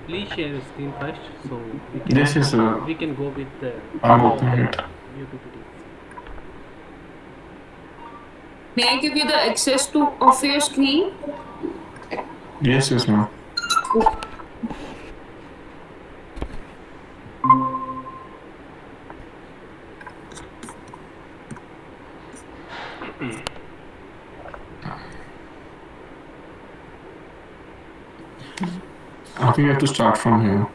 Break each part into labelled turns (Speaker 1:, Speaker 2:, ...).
Speaker 1: Please share your screen first, so
Speaker 2: Yes, yes,
Speaker 1: we can go with the
Speaker 2: I'm opening it.
Speaker 1: your PPT.
Speaker 3: May I give you the access to of your screen?
Speaker 2: Yes, yes, ma'am. I think you have to start from here.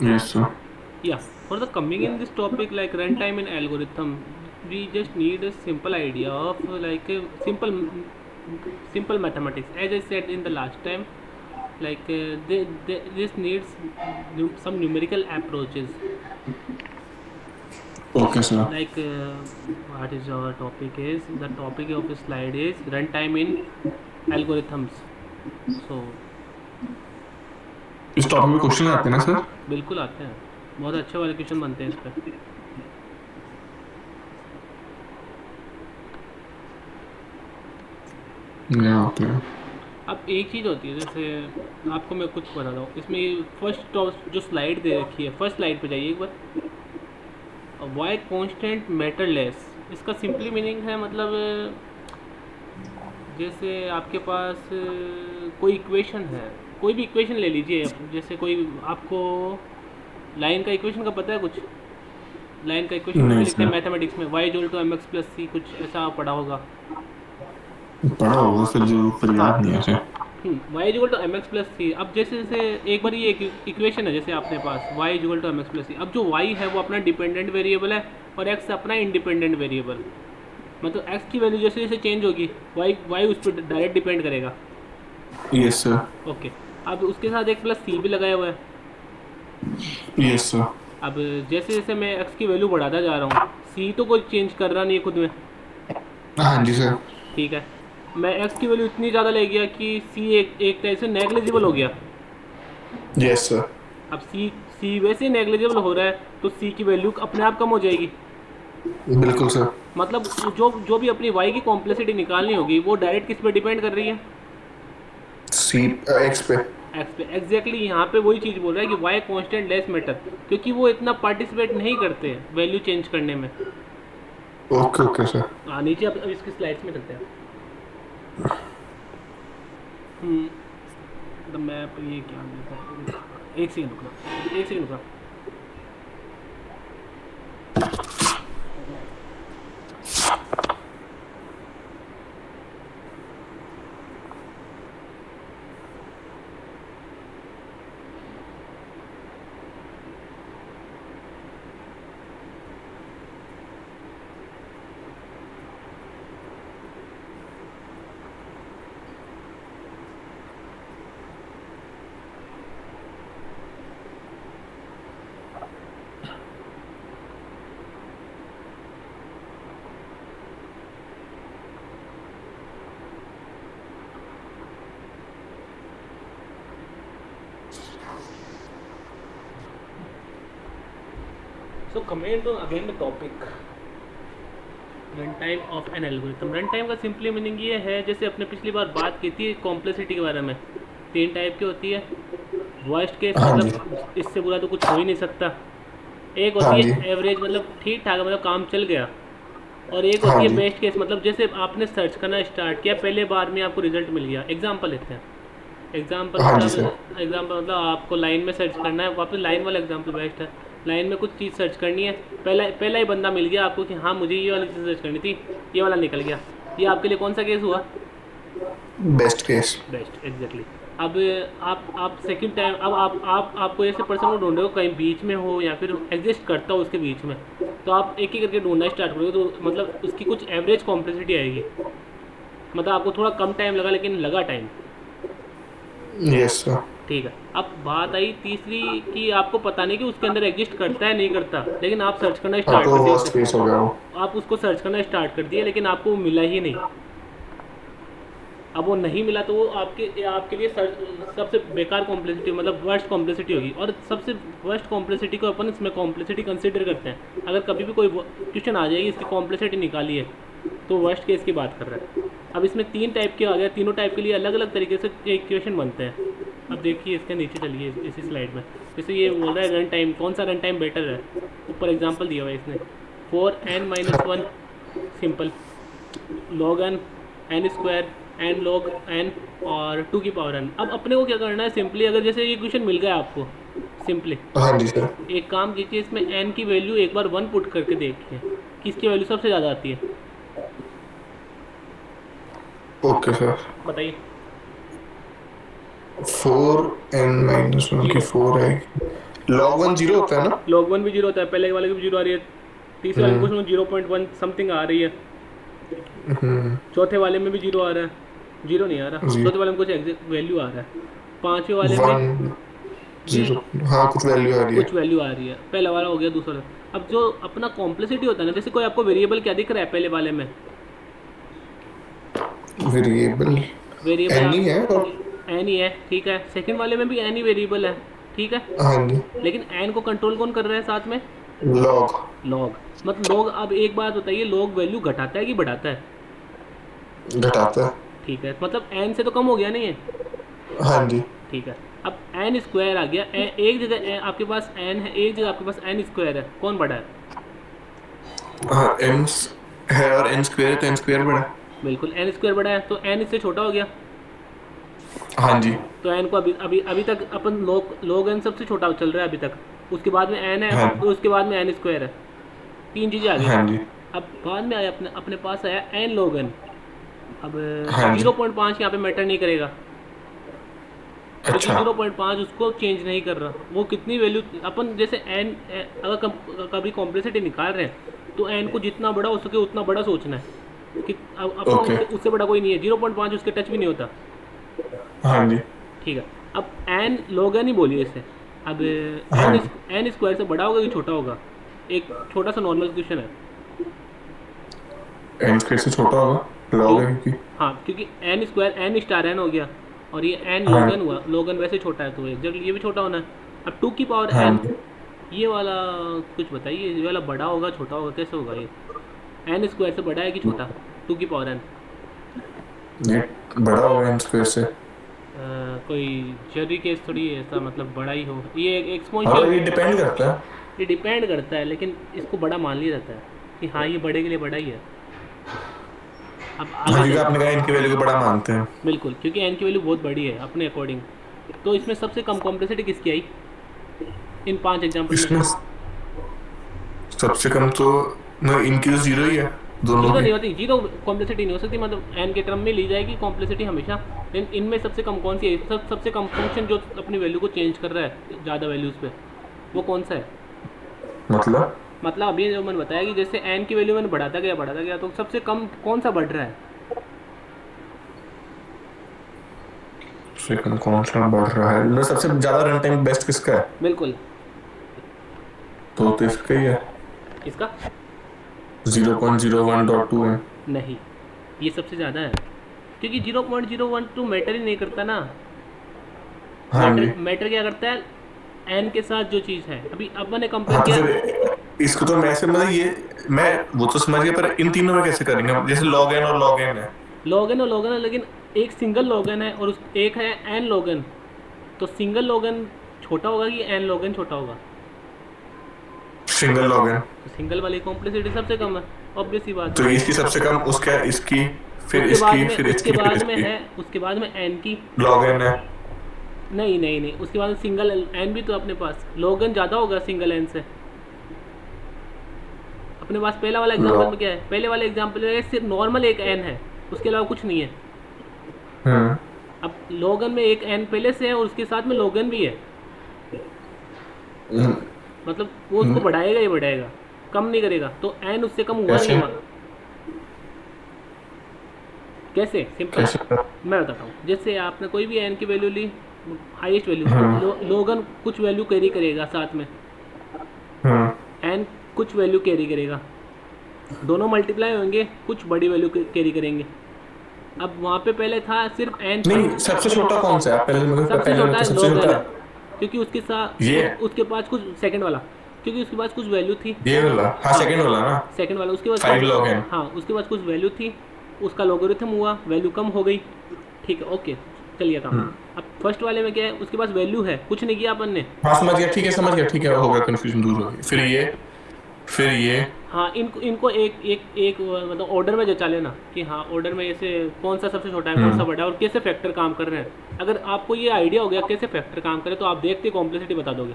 Speaker 2: Yes, sir.
Speaker 1: Yeah, for the coming in this topic like runtime in algorithm, we just need a simple idea of like a simple mathematics. As I said in the last time, like this needs some numerical approaches.
Speaker 2: Okay, sir.
Speaker 1: Like what is our topic is the topic of the slide is runtime in algorithms. So
Speaker 2: इस topic में question आते हैं ना sir?
Speaker 1: बिल्कुल आते हैं, बहुत अच्छे वाले क्वेश्चन बनते हैं इस पर.
Speaker 2: या ओके.
Speaker 1: अब एक चीज़ होती है, जैसे आपको मैं कुछ बताता हूँ इसमें. फर्स्ट जो स्लाइड दे रखी है, फर्स्ट स्लाइड पे जाइए एक बार. वाई कॉन्स्टेंट मैटर लेस, इसका सिंपली मीनिंग है मतलब जैसे आपके पास कोई इक्वेशन है, कोई भी इक्वेशन ले लीजिए. जैसे कोई आपको लाइन का इक्वेशन का पता है कुछ? लाइन का इक्वेशन
Speaker 2: नहीं
Speaker 1: लिखते हैं
Speaker 2: सर.
Speaker 1: मैथमेटिक्स में, y equal to m x plus c, कुछ ऐसा पढ़ा होगा.
Speaker 2: पढ़ा होगा सर जी, पर याद नहीं है sir.
Speaker 1: Y equal to m x plus c. अब जैसे जैसे एक बार ये इक्वेशन है जैसे आपने पास y equal to m x plus c. अब जो वाई है वो अपना डिपेंडेंट वेरिएबल है और एक्स अपना इंडिपेंडेंट वेरिएबल. मतलब एक्स की वैल्यू जैसे जैसे चेंज होगी वाई उस पर डायरेक्ट डिपेंड करेगा.
Speaker 2: Yes sir.
Speaker 1: ओके. अब उसके साथ एक प्लस सी भी लगाया हुआ है.
Speaker 2: Yes sir.
Speaker 1: अब जैसे जैसे मैं एक्स की वैल्यू बढ़ाता जा रहा हूँ, सी तो कोई चेंज कर रहा नहीं है खुद में.
Speaker 2: हाँ जी सर.
Speaker 1: ठीक है. मैं एक्स की वैल्यू इतनी ज़्यादा ले गया कि सी एक टाइप से नेग्लिजिबल हो गया.
Speaker 2: Yes sir.
Speaker 1: अब सी वैसे नेग्लिजिबल हो रहा है तो सी की वैल्यू अपने आप कम हो जाएगी.
Speaker 2: बिल्कुल सर.
Speaker 1: मतलब जो भी अपनी वाई की कॉम्प्लेक्सिटी निकालनी होगी वो डायरेक्ट किस पे डिपेंड कर रही है?
Speaker 2: सी एक्स पे.
Speaker 1: एक्स पे. एग्जैक्टली यहाँ पे वही चीज़ बोल रहा है कि वाई कांस्टेंट लेस मैटर, क्योंकि वो इतना पार्टिसिपेट नहीं करते वैल्यू चेंज करने में.
Speaker 2: Okay okay sir.
Speaker 1: नीचे अब इसकी स्लाइड्स में चलते हैं. द मैप ये क्या है? एक सेकंड रुकना, एक सेकंड रुकना. So coming to again the topic, run time of an algorithm. Run time का सिंपली मीनिंग ये है, जैसे अपने पिछली बार बात की थी कॉम्प्लेक्सिटी के बारे में. 3 टाइप की होती है. वर्स्ट केस
Speaker 2: हाँ जी.
Speaker 1: मतलब इससे बुरा तो कुछ हो ही नहीं सकता. एक
Speaker 2: हाँ
Speaker 1: होती
Speaker 2: जी.
Speaker 1: है एवरेज, मतलब ठीक ठाक, मतलब काम चल गया. और एक
Speaker 2: हाँ
Speaker 1: होती है
Speaker 2: जी.
Speaker 1: बेस्ट केस, मतलब जैसे आपने सर्च करना स्टार्ट किया, पहले बार में आपको रिजल्ट मिल गया. एग्जाम्पल लेते हैं. एग्जाम्पल
Speaker 2: हाँ जी
Speaker 1: मतलब
Speaker 2: सर.
Speaker 1: आपको लाइन में सर्च करना है. वापस लाइन वाला एग्जाम्पल बेस्ट है. लाइन में कुछ चीज़ सर्च करनी है, पहला ही बंदा मिल गया आपको कि हाँ मुझे ये वाली चीज़ सर्च करनी थी, ये वाला निकल गया. ये आपके लिए कौन सा केस हुआ?
Speaker 2: Best case.
Speaker 1: बेस्ट. एग्जैक्टली. अब आप सेकंड टाइम, अब आपको ऐसे पर्सन को ढूंढे हो कहीं बीच में हो या फिर एग्जिस्ट करता हो उसके बीच में, तो आप एक ही करके ढूंढना स्टार्ट करोगे तो मतलब उसकी कुछ एवरेज कॉम्प्लेक्सिटी आएगी. मतलब आपको थोड़ा कम टाइम लगा लेकिन लगा टाइम.
Speaker 2: Yes sir.
Speaker 1: ठीक है. अब बात आई तीसरी कि आपको पता नहीं कि उसके अंदर एग्जिस्ट करता है नहीं करता, लेकिन आप सर्च करना
Speaker 2: हाँ
Speaker 1: स्टार्ट
Speaker 2: तो
Speaker 1: कर दिए
Speaker 2: वर्स्ट केस हो गया वो.
Speaker 1: आप उसको सर्च करना स्टार्ट कर दिए लेकिन आपको वो मिला ही नहीं. अब वो नहीं मिला तो वो आपके लिए सबसे बेकार कॉम्प्लेक्सिटी मतलब वर्स्ट कॉम्प्लेक्सिटी होगी। और सबसे वर्स्ट कॉम्प्लेक्सिटी को अपन इसमें कॉम्प्लेक्सिटी कंसिडर करते हैं। अगर कभी भी कोई क्वेश्चन आ जाएगी इसकी कॉम्प्लेक्सिटी निकाली है तो वर्स्ट केस की बात कर रहा है। अब इसमें 3 टाइप के आ गया, तीनों टाइप के लिए अलग अलग तरीके से इक्वेशन बनते हैं। अब देखिए इसके नीचे चलिए इसी स्लाइड में, जैसे ये बोल रहा है रन टाइम, कौन सा रन टाइम बेटर है। ऊपर एग्जांपल दिया हुआ है इसने, 4n-1 simple, log n, n square, n log n और 2 की पावर n। अब अपने को क्या करना है, सिंपली अगर जैसे ये क्वेश्चन मिल गया आपको, सिंपली
Speaker 2: हाँ जी सर।
Speaker 1: एक काम कीजिए, इसमें n की वैल्यू एक बार 1 पुट करके देखिए किसकी वैल्यू सबसे ज़्यादा आती है।
Speaker 2: Okay sir.
Speaker 1: बताइए।
Speaker 2: 4n-1 की 4 है। log 1 0 होता है ना?
Speaker 1: log 1 भी जीरो होता है, पहले वाले की भी जीरो आ रही है, तीसरे वाले में कुछ 0.1 समथिंग आ रही है, चौथे वाले में भी जीरो आ रहा है, जीरो नहीं आ रहा,
Speaker 2: जी।
Speaker 1: चौथे वाले में कुछ एग्जैक्ट वैल्यू आ रहा है, पांचवें वाले में
Speaker 2: 1
Speaker 1: भी
Speaker 2: 0, हाँ कुछ वैल्यू आ रही है।
Speaker 1: कुछ वैल्यू आ रही है। पहला वाला हो गया, दूसरा। अब जो अपना कॉम्प्लेक्सिटी होता है ना, जैसे कोई आपको वेरिएबल क्या दिख रहा है पहले वाले में,
Speaker 2: वेरिएबल
Speaker 1: वेरिएबल
Speaker 2: एन ही है और
Speaker 1: एन ही है, ठीक है। सेकंड वाले में भी एन ही वेरिएबल है, ठीक है।
Speaker 2: हाँ जी
Speaker 1: लेकिन एन को कंट्रोल कौन कर रहा है साथ में,
Speaker 2: log
Speaker 1: लॉग। मतलब लॉग, अब एक बात बताइए, लॉग वैल्यू घटाता है कि बढ़ाता है।
Speaker 2: घटाता है।
Speaker 1: ठीक है, मतलब एन से तो कम हो गया नहीं है,
Speaker 2: हाँ जी
Speaker 1: ठीक है। अब एन स्क्वायर आ गया, एक जगह आपके पास एन है, एक जगह आपके पास एन स्क्वायर है, कौन बड़ा है।
Speaker 2: हाँ n है और n स्क्वायर है तो n स्क्वायर बड़ा है।
Speaker 1: बिल्कुल, एन स्क्वायर बड़ा है तो एन इससे छोटा हो गया।
Speaker 2: हाँ जी
Speaker 1: तो एन को अभी अभी अभी तक अपन लोग एन सबसे छोटा चल रहा है अभी तक, उसके बाद में एन है,
Speaker 2: हाँ
Speaker 1: तो उसके बाद में एन स्क्वायर है, 3 चीज़ें आ गई।
Speaker 2: हाँ जी
Speaker 1: अब बाद में आया अपने अपने पास आया एन log n। अब
Speaker 2: हाँ जी
Speaker 1: 0.5 यहाँ पे मैटर नहीं करेगा, क्योंकि
Speaker 2: अच्छा
Speaker 1: 0.5 उसको चेंज नहीं कर रहा। वो कितनी वैल्यू अपन जैसे एन, अगर कभी कॉम्प्लेक्सिटी निकाल रहे हैं तो एन को जितना बड़ा हो सके उतना बड़ा सोचना है कि अब अपन
Speaker 2: ओके
Speaker 1: उससे बड़ा कोई नहीं है, 0.5 उसके टच भी नहीं होता,
Speaker 2: हाँ जी
Speaker 1: ठीक है। अब एन log n ही बोलिए इसे। अब
Speaker 2: हाँ
Speaker 1: एन स्क्वायर से बड़ा होगा कि छोटा होगा, एक छोटा सा नॉर्मल क्वेश्चन है।
Speaker 2: n स्क्वायर से छोटा होगा
Speaker 1: क्यों,
Speaker 2: log n की।
Speaker 1: हाँ क्योंकि n square n star n हो गया, और ये एन
Speaker 2: हाँ
Speaker 1: log n हुआ, log n वैसे छोटा है तो एग्जैक्टली ये भी छोटा होना है। अब 2 की पावर
Speaker 2: हाँ
Speaker 1: n,
Speaker 2: जी
Speaker 1: ये वाला कुछ बताइए, ये वाला बड़ा होगा छोटा होगा, कैसे होगा ये, एन स्क्वायर से बड़ा है कि छोटा, 2 की पावर n।
Speaker 2: ये बड़ा होगा n स्क्वायर से।
Speaker 1: कोई जरूरी केस थोड़ी है ऐसा, मतलब बड़ा ही हो, ये
Speaker 2: हाँ
Speaker 1: एक्सपोनेंशियल,
Speaker 2: ये डिपेंड करता है।
Speaker 1: ये डिपेंड करता है, लेकिन इसको बड़ा मान लिया जाता है कि हाँ ये बड़े के लिए बड़ा ही है। अब
Speaker 2: हाँ
Speaker 1: आगे
Speaker 2: क्योंकि
Speaker 1: चल,
Speaker 2: आपने कहा इनकी वैल्यू को बड़ा मानते हैं।
Speaker 1: बिल्कुल, क्योंकि एन की वैल्यू बहुत बड़ी है अपने अकॉर्डिंग। तो इसमें सबसे कम कॉम्प्लेक्सिटी किसकी आई इन 5 एग्जाम्पल में।
Speaker 2: इसमें सबसे कम तो मतलब इनकी तो जीरो ही है दोनों
Speaker 1: जीरो
Speaker 2: की।
Speaker 1: नहीं होती, जीरो कॉम्प्लेक्सिटी नहीं हो सकती, मतलब एन के टर्म में ली जाएगी कॉम्प्लेक्सिटी हमेशा। लेकिन इनमें सबसे कम कौन सी है, सबसे कम फंक्शन जो अपनी वैल्यू को चेंज कर रहा है ज़्यादा वैल्यूज़ पे, वो कौन सा है।
Speaker 2: मतलब
Speaker 1: अभी जो मैंने बताया कि जैसे एन की वैल्यू मैंने बढ़ाता गया तो सबसे कम कौन सा बढ़ रहा है।
Speaker 2: सबसे कम कौन सा बढ़ रहा है, मतलब सबसे ज्यादा रन टाइम बेस्ट किसका है?
Speaker 1: बिल्कुल,
Speaker 2: तो इसका ही है
Speaker 1: इसका
Speaker 2: 0.01.2 है।
Speaker 1: नहीं, ये सबसे ज़्यादा है, क्योंकि 0.012 मैटर ही नहीं करता ना।
Speaker 2: हाँ जी
Speaker 1: मैटर क्या करता है, एन के साथ जो चीज़ है। अभी अपन ने कंपेयर
Speaker 2: हाँ तो
Speaker 1: किया,
Speaker 2: फिर इसको तो मैं से मतलब ये मैं वो तो समझ गया, पर इन तीनों में कैसे करेंगे हम? जैसे log n और log n है।
Speaker 1: लॉगन और लॉगन है, लेकिन एक सिंगल लॉगन है और एक है एन लॉगन। तो सिंगल लॉगन छोटा होगा कि एन लॉगन छोटा होगा।
Speaker 2: Single log n।
Speaker 1: तो सिंगल वाली कॉम्प्लेक्सिटी सबसे कम है, ऑब्वियस सी बात
Speaker 2: तो
Speaker 1: है।
Speaker 2: इसकी सबसे कम उसका इसकी फिर
Speaker 1: उसके बाद
Speaker 2: इसकी
Speaker 1: में
Speaker 2: फिर
Speaker 1: उसके
Speaker 2: इसकी फिर
Speaker 1: बाद में
Speaker 2: इसकी
Speaker 1: है, उसके बाद में एन की,
Speaker 2: log n है।
Speaker 1: नहीं नहीं नहीं, उसके बाद सिंगल एन भी तो अपने पास, लॉगन ज़्यादा होगा सिंगल एन से। अपने पास पहला वाला एग्जांपल में
Speaker 2: log
Speaker 1: क्या है, पहले वाले एग्जांपल में सिर्फ नॉर्मल एक एन है, उसके अलावा कुछ नहीं है।
Speaker 2: हम्म
Speaker 1: अब लॉगन में एक एन पहले से है और उसके साथ में लॉगन भी है,
Speaker 2: हम्म,
Speaker 1: मतलब वो उसको बढ़ाएगा ही बढ़ाएगा, कम नहीं करेगा। तो एन उससे कम हुआ नहीं
Speaker 2: कैसे
Speaker 1: हुआ। कैसे, सिंपल,
Speaker 2: कैसे?
Speaker 1: मैं बताता हूँ। जैसे आपने कोई भी एन की वैल्यू ली, हाईएस्ट वैल्यू,
Speaker 2: हम्म
Speaker 1: लोगन कुछ वैल्यू कैरी करेगा साथ में,
Speaker 2: हम्म
Speaker 1: एन कुछ वैल्यू कैरी करेगा, दोनों मल्टीप्लाई होंगे, कुछ बड़ी वैल्यू कैरी करेंगे। अब वहाँ पे पहले था सिर्फ एन था।
Speaker 2: नहीं, सबसे छोटा कौन सा है? आप पहले मुझे
Speaker 1: सबसे
Speaker 2: पहले
Speaker 1: छोटा
Speaker 2: बताओ,
Speaker 1: है
Speaker 2: सबसे
Speaker 1: लॉग एन
Speaker 2: छोटा
Speaker 1: है, क्योंकि उसके साथ
Speaker 2: ये
Speaker 1: उसके पास कुछ सेकंड वाला, क्योंकि उसके पास कुछ वैल्यू थी।
Speaker 2: ये वाला, हाँ
Speaker 1: हाँ,
Speaker 2: सेकंड वाला ना,
Speaker 1: सेकंड वाला उसके पास कुछ,
Speaker 2: 5 log n।
Speaker 1: हाँ उसके पास कुछ वैल्यू थी, उसका लॉगरिथम हुआ, वैल्यू कम हो गई, ठीक है ओके, चलिए काम। अब फर्स्ट वाले में क्या है, उसके पास वैल्यू है, कुछ नहीं किया अपन ने।
Speaker 2: हाँ समझ गया, ठीक है समझ गया, ठीक है, हो गया, कंफ्यूजन दूर हो गई। फिर ये
Speaker 1: हाँ इनको इनको एक एक एक मतलब ऑर्डर में जचा लेना कि हाँ ऑर्डर में ऐसे कौन सा सबसे छोटा है, कौन सा बड़ा है, और कैसे फैक्टर काम कर रहे हैं। अगर आपको ये आइडिया हो गया कैसे फैक्टर काम करे, तो आप देखते कॉम्प्लेक्सिटी बता दोगे।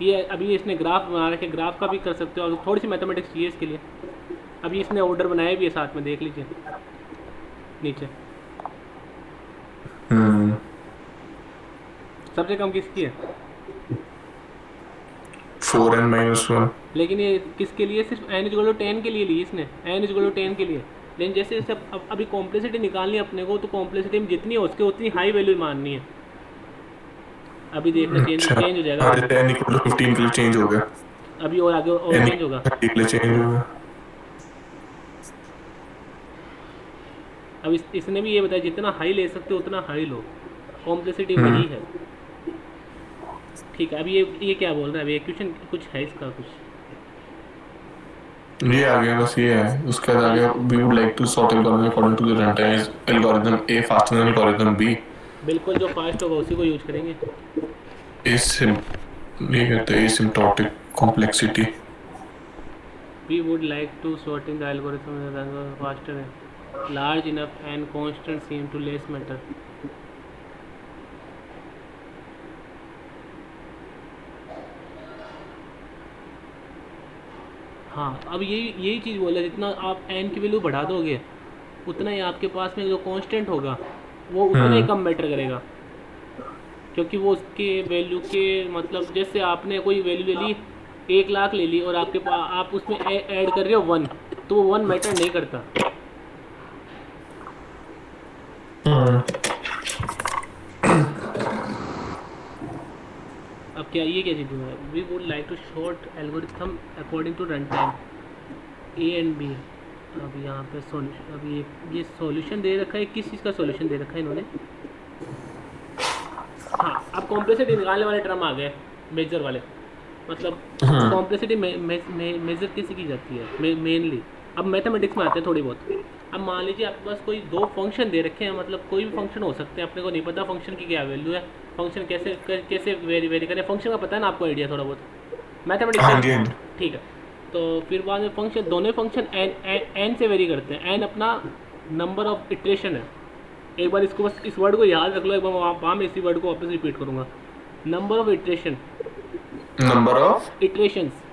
Speaker 1: ये अभी इसने ग्राफ बना रखे, ग्राफ का भी कर सकते हो, और थोड़ी सी मैथमेटिक्स चाहिए इसके लिए। अभी इसने ऑर्डर बनाया भी है साथ में, देख लीजिए नीचे
Speaker 2: हम्म
Speaker 1: सबसे कम किसकी है।
Speaker 2: 4n-1।
Speaker 1: लेकिन ये किसके लिए, सिर्फ एन इजगल टू 10 के लिए ली इसने, एन इजगल टू 10 के लिए। लेकिन जैसे जैसे अब अभी कॉम्प्लेक्सिटी निकालनी है अपने को, तो कॉम्प्लेक्सिटी में जितनी हो उसके उतनी हाई वैल्यू माननी है। अभी देखना चेंज
Speaker 2: अच्छा,
Speaker 1: चेंज हो जाएगा
Speaker 2: हाँ
Speaker 1: अभी,
Speaker 2: जैसे n = 15 के लिए चेंज हो गया,
Speaker 1: अभी और आगे और
Speaker 2: n
Speaker 1: चेंज होगा।
Speaker 2: 30 के लिए चेंज हो गया।
Speaker 1: अब इसने भी ये बताया जितना हाई ले सकते हो उतना हाई लो, कॉम्प्लेक्सिटी वही है। ठीक है, अभी ये क्या बोल रहा है, अभी इक्वेशन कुछ है इसका कुछ।
Speaker 2: ये आ गया, बस ये है, उसके बाद आ गया, we would like to sort algorithm according to the runtime is algorithm A faster than algorithm B
Speaker 1: बिल्कुल, जो फास्ट होगा उसी को यूज करेंगे।
Speaker 2: asymptotic, ये कहते हैं asymptotic complexity।
Speaker 1: We would like to sorting the algorithm faster, large enough and constant seem to less matter। हाँ, अब यही चीज़ बोला, जितना आप एन की वैल्यू बढ़ा दोगे उतना ही आपके पास में जो कांस्टेंट होगा वो उतना ही कम मैटर करेगा, क्योंकि वो उसके वैल्यू के मतलब जैसे आपने कोई वैल्यू ले ली, 1 लाख ले ली, और आपके पास आप उसमें ऐड कर रहे हो 1, तो वो 1 मैटर नहीं करता। अब क्या ये क्या चीज़ है, we would like to sort algorithm according to run time a and b. अब यहाँ पे अब ये सॉल्यूशन दे रखा है, किस चीज़ का सॉल्यूशन दे रखा है इन्होंने। हाँ, अब कॉम्प्लेक्सिटी निकालने वाले टर्म आ गए, मेजर वाले, मतलब कॉम्प्लेक्सिटी मेजर कैसे की जाती है मेनली। अब मैथमेटिक्स में आते हैं थोड़ी बहुत। अब मान लीजिए आपके पास कोई दो फंक्शन दे रखे हैं, मतलब कोई भी फंक्शन हो सकते हैं, अपने को नहीं पता फंक्शन की क्या वैल्यू है, फंक्शन कैसे वेरी करें, फंक्शन का पता है ना आपको आइडिया थोड़ा बहुत मैथमेटिक्स
Speaker 2: हाँ जी,
Speaker 1: में।
Speaker 2: हाँ जी।
Speaker 1: ठीक है, तो फिर बाद में फंक्शन, दोनों फंक्शन एन से वेरी करते हैं। एन अपना नंबर ऑफ इटरेशन है। एक बार इसको बस इस वर्ड को याद रख लो, एक बार वहाँ मैं इसी वर्ड को वापस रिपीट करूँगा, number of iteration,
Speaker 2: number of,
Speaker 1: iterations.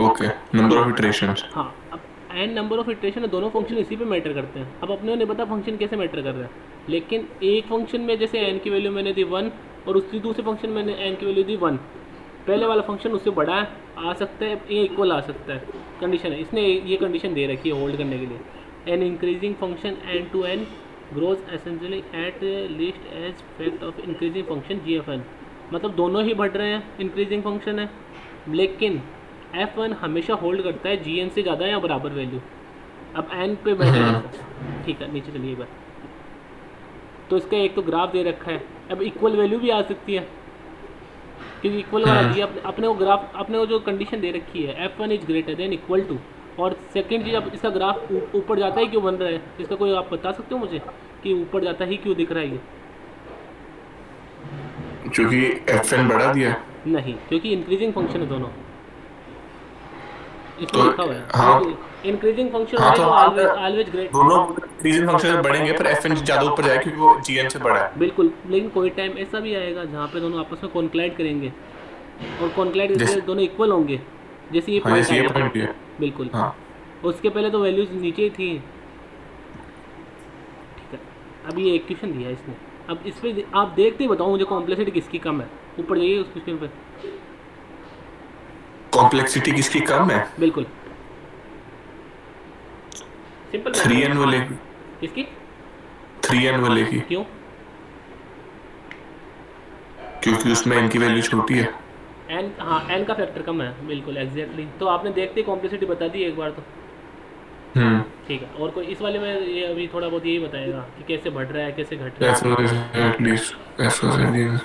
Speaker 2: Okay, number of iterations.
Speaker 1: हाँ, अब एन नंबर ऑफ इटरेशन है, दोनों फंक्शन इसी पे मैटर करते हैं। अब अपने ने पता फंक्शन कैसे मैटर कर रहा है, लेकिन एक फंक्शन में जैसे एन की वैल्यू मैंने दी 1, और उसकी दूसरे फंक्शन में मैंने एन की वैल्यू दी 1, पहले वाला फंक्शन उससे बड़ा है, आ सकता है, ये इक्वल आ सकता है, कंडीशन है, इसने ये कंडीशन दे रखी है होल्ड करने के लिए। An increasing function n to n grows essentially at least as fact of increasing function g f n. मतलब दोनों ही बढ़ रहे हैं, इंक्रीजिंग फंक्शन है, लेकिन f1 हमेशा होल्ड करता है gn से ज़्यादा या बराबर वैल्यू। अब n पे मैटर करता है। ठीक है, नीचे चलिए एक बार। तो इसका एक तो ग्राफ दे रखा है, अब इक्वल वैल्यू भी आ सकती है, क्योंकि इक्वल वाला दिया अपने को ग्राफ, अपने को जो कंडीशन दे रखी है f1 is greater than equal to. और सेकंड चीज़, अब इसका ग्राफ ऊपर जाता ही क्यों बन रहा है, इसका कोई आप बता सकते हो मुझे कि ऊपर जाता ही क्यों दिख रहा है ये।
Speaker 2: क्योंकि fn बढ़ा दिया।
Speaker 1: नहीं, क्योंकि इंक्रीजिंग फंक्शन है दोनों, इसमें
Speaker 2: तो
Speaker 1: लिखा हुआ है
Speaker 2: हाँ,
Speaker 1: इंक्रीजिंग फंक्शन
Speaker 2: हाँ
Speaker 1: होगा
Speaker 2: तो
Speaker 1: तो
Speaker 2: हाँ,
Speaker 1: ऑलवेज ग्रेट।
Speaker 2: दोनों इंक्रीजिंग फंक्शन बढ़ेंगे, पर fn ज्यादा ऊपर जाएगा क्योंकि वो gn से बड़ा है।
Speaker 1: बिल्कुल, लेकिन कोई टाइम ऐसा भी आएगा जहाँ पे दोनों आपस में कॉन्क्लाइड करेंगे, और कॉन्क्लाइड इसलिए
Speaker 2: जैसे,
Speaker 1: दोनों इक्वल होंगे, जैसे ये
Speaker 2: हाँ
Speaker 1: पॉइंट
Speaker 2: जैसे ये
Speaker 1: आया।
Speaker 2: पॉइंट है।
Speaker 1: बिल्कुल,
Speaker 2: हाँ,
Speaker 1: उसके पहले तो वैल्यूज नीचे ही थी। ठीक है, अब ये इक्वेशन दिया है इसने, अब इस पर आप देखते ही बताओ मुझे कॉम्प्लेक्सिटी किसकी कम है। ऊपर जाइए उस क्वेश्चन पे।
Speaker 2: कॉम्प्लेक्सिटी किसकी कम है?
Speaker 1: बिल्कुल, सिंपल
Speaker 2: 3n वाले
Speaker 1: मैथमेटिक्स।
Speaker 2: की,
Speaker 1: किसकी?
Speaker 2: 3n वाले की,
Speaker 1: क्यों?
Speaker 2: क्योंकि उसमें n की वैल्यू छोटी है।
Speaker 1: एन, हाँ एन का फैक्टर कम है, बिल्कुल एग्जैक्टली। तो आपने देखते ही कॉम्प्लेक्सिटी बता दी एक बार तो।
Speaker 2: हम्म
Speaker 1: ठीक है, और कोई इस वाले में ये अभी थोड़ा बहुत यही बताएगा कि कैसे बढ़ रहा है कैसे घट रहा है।
Speaker 2: एटलीस्ट ऐसा सही है।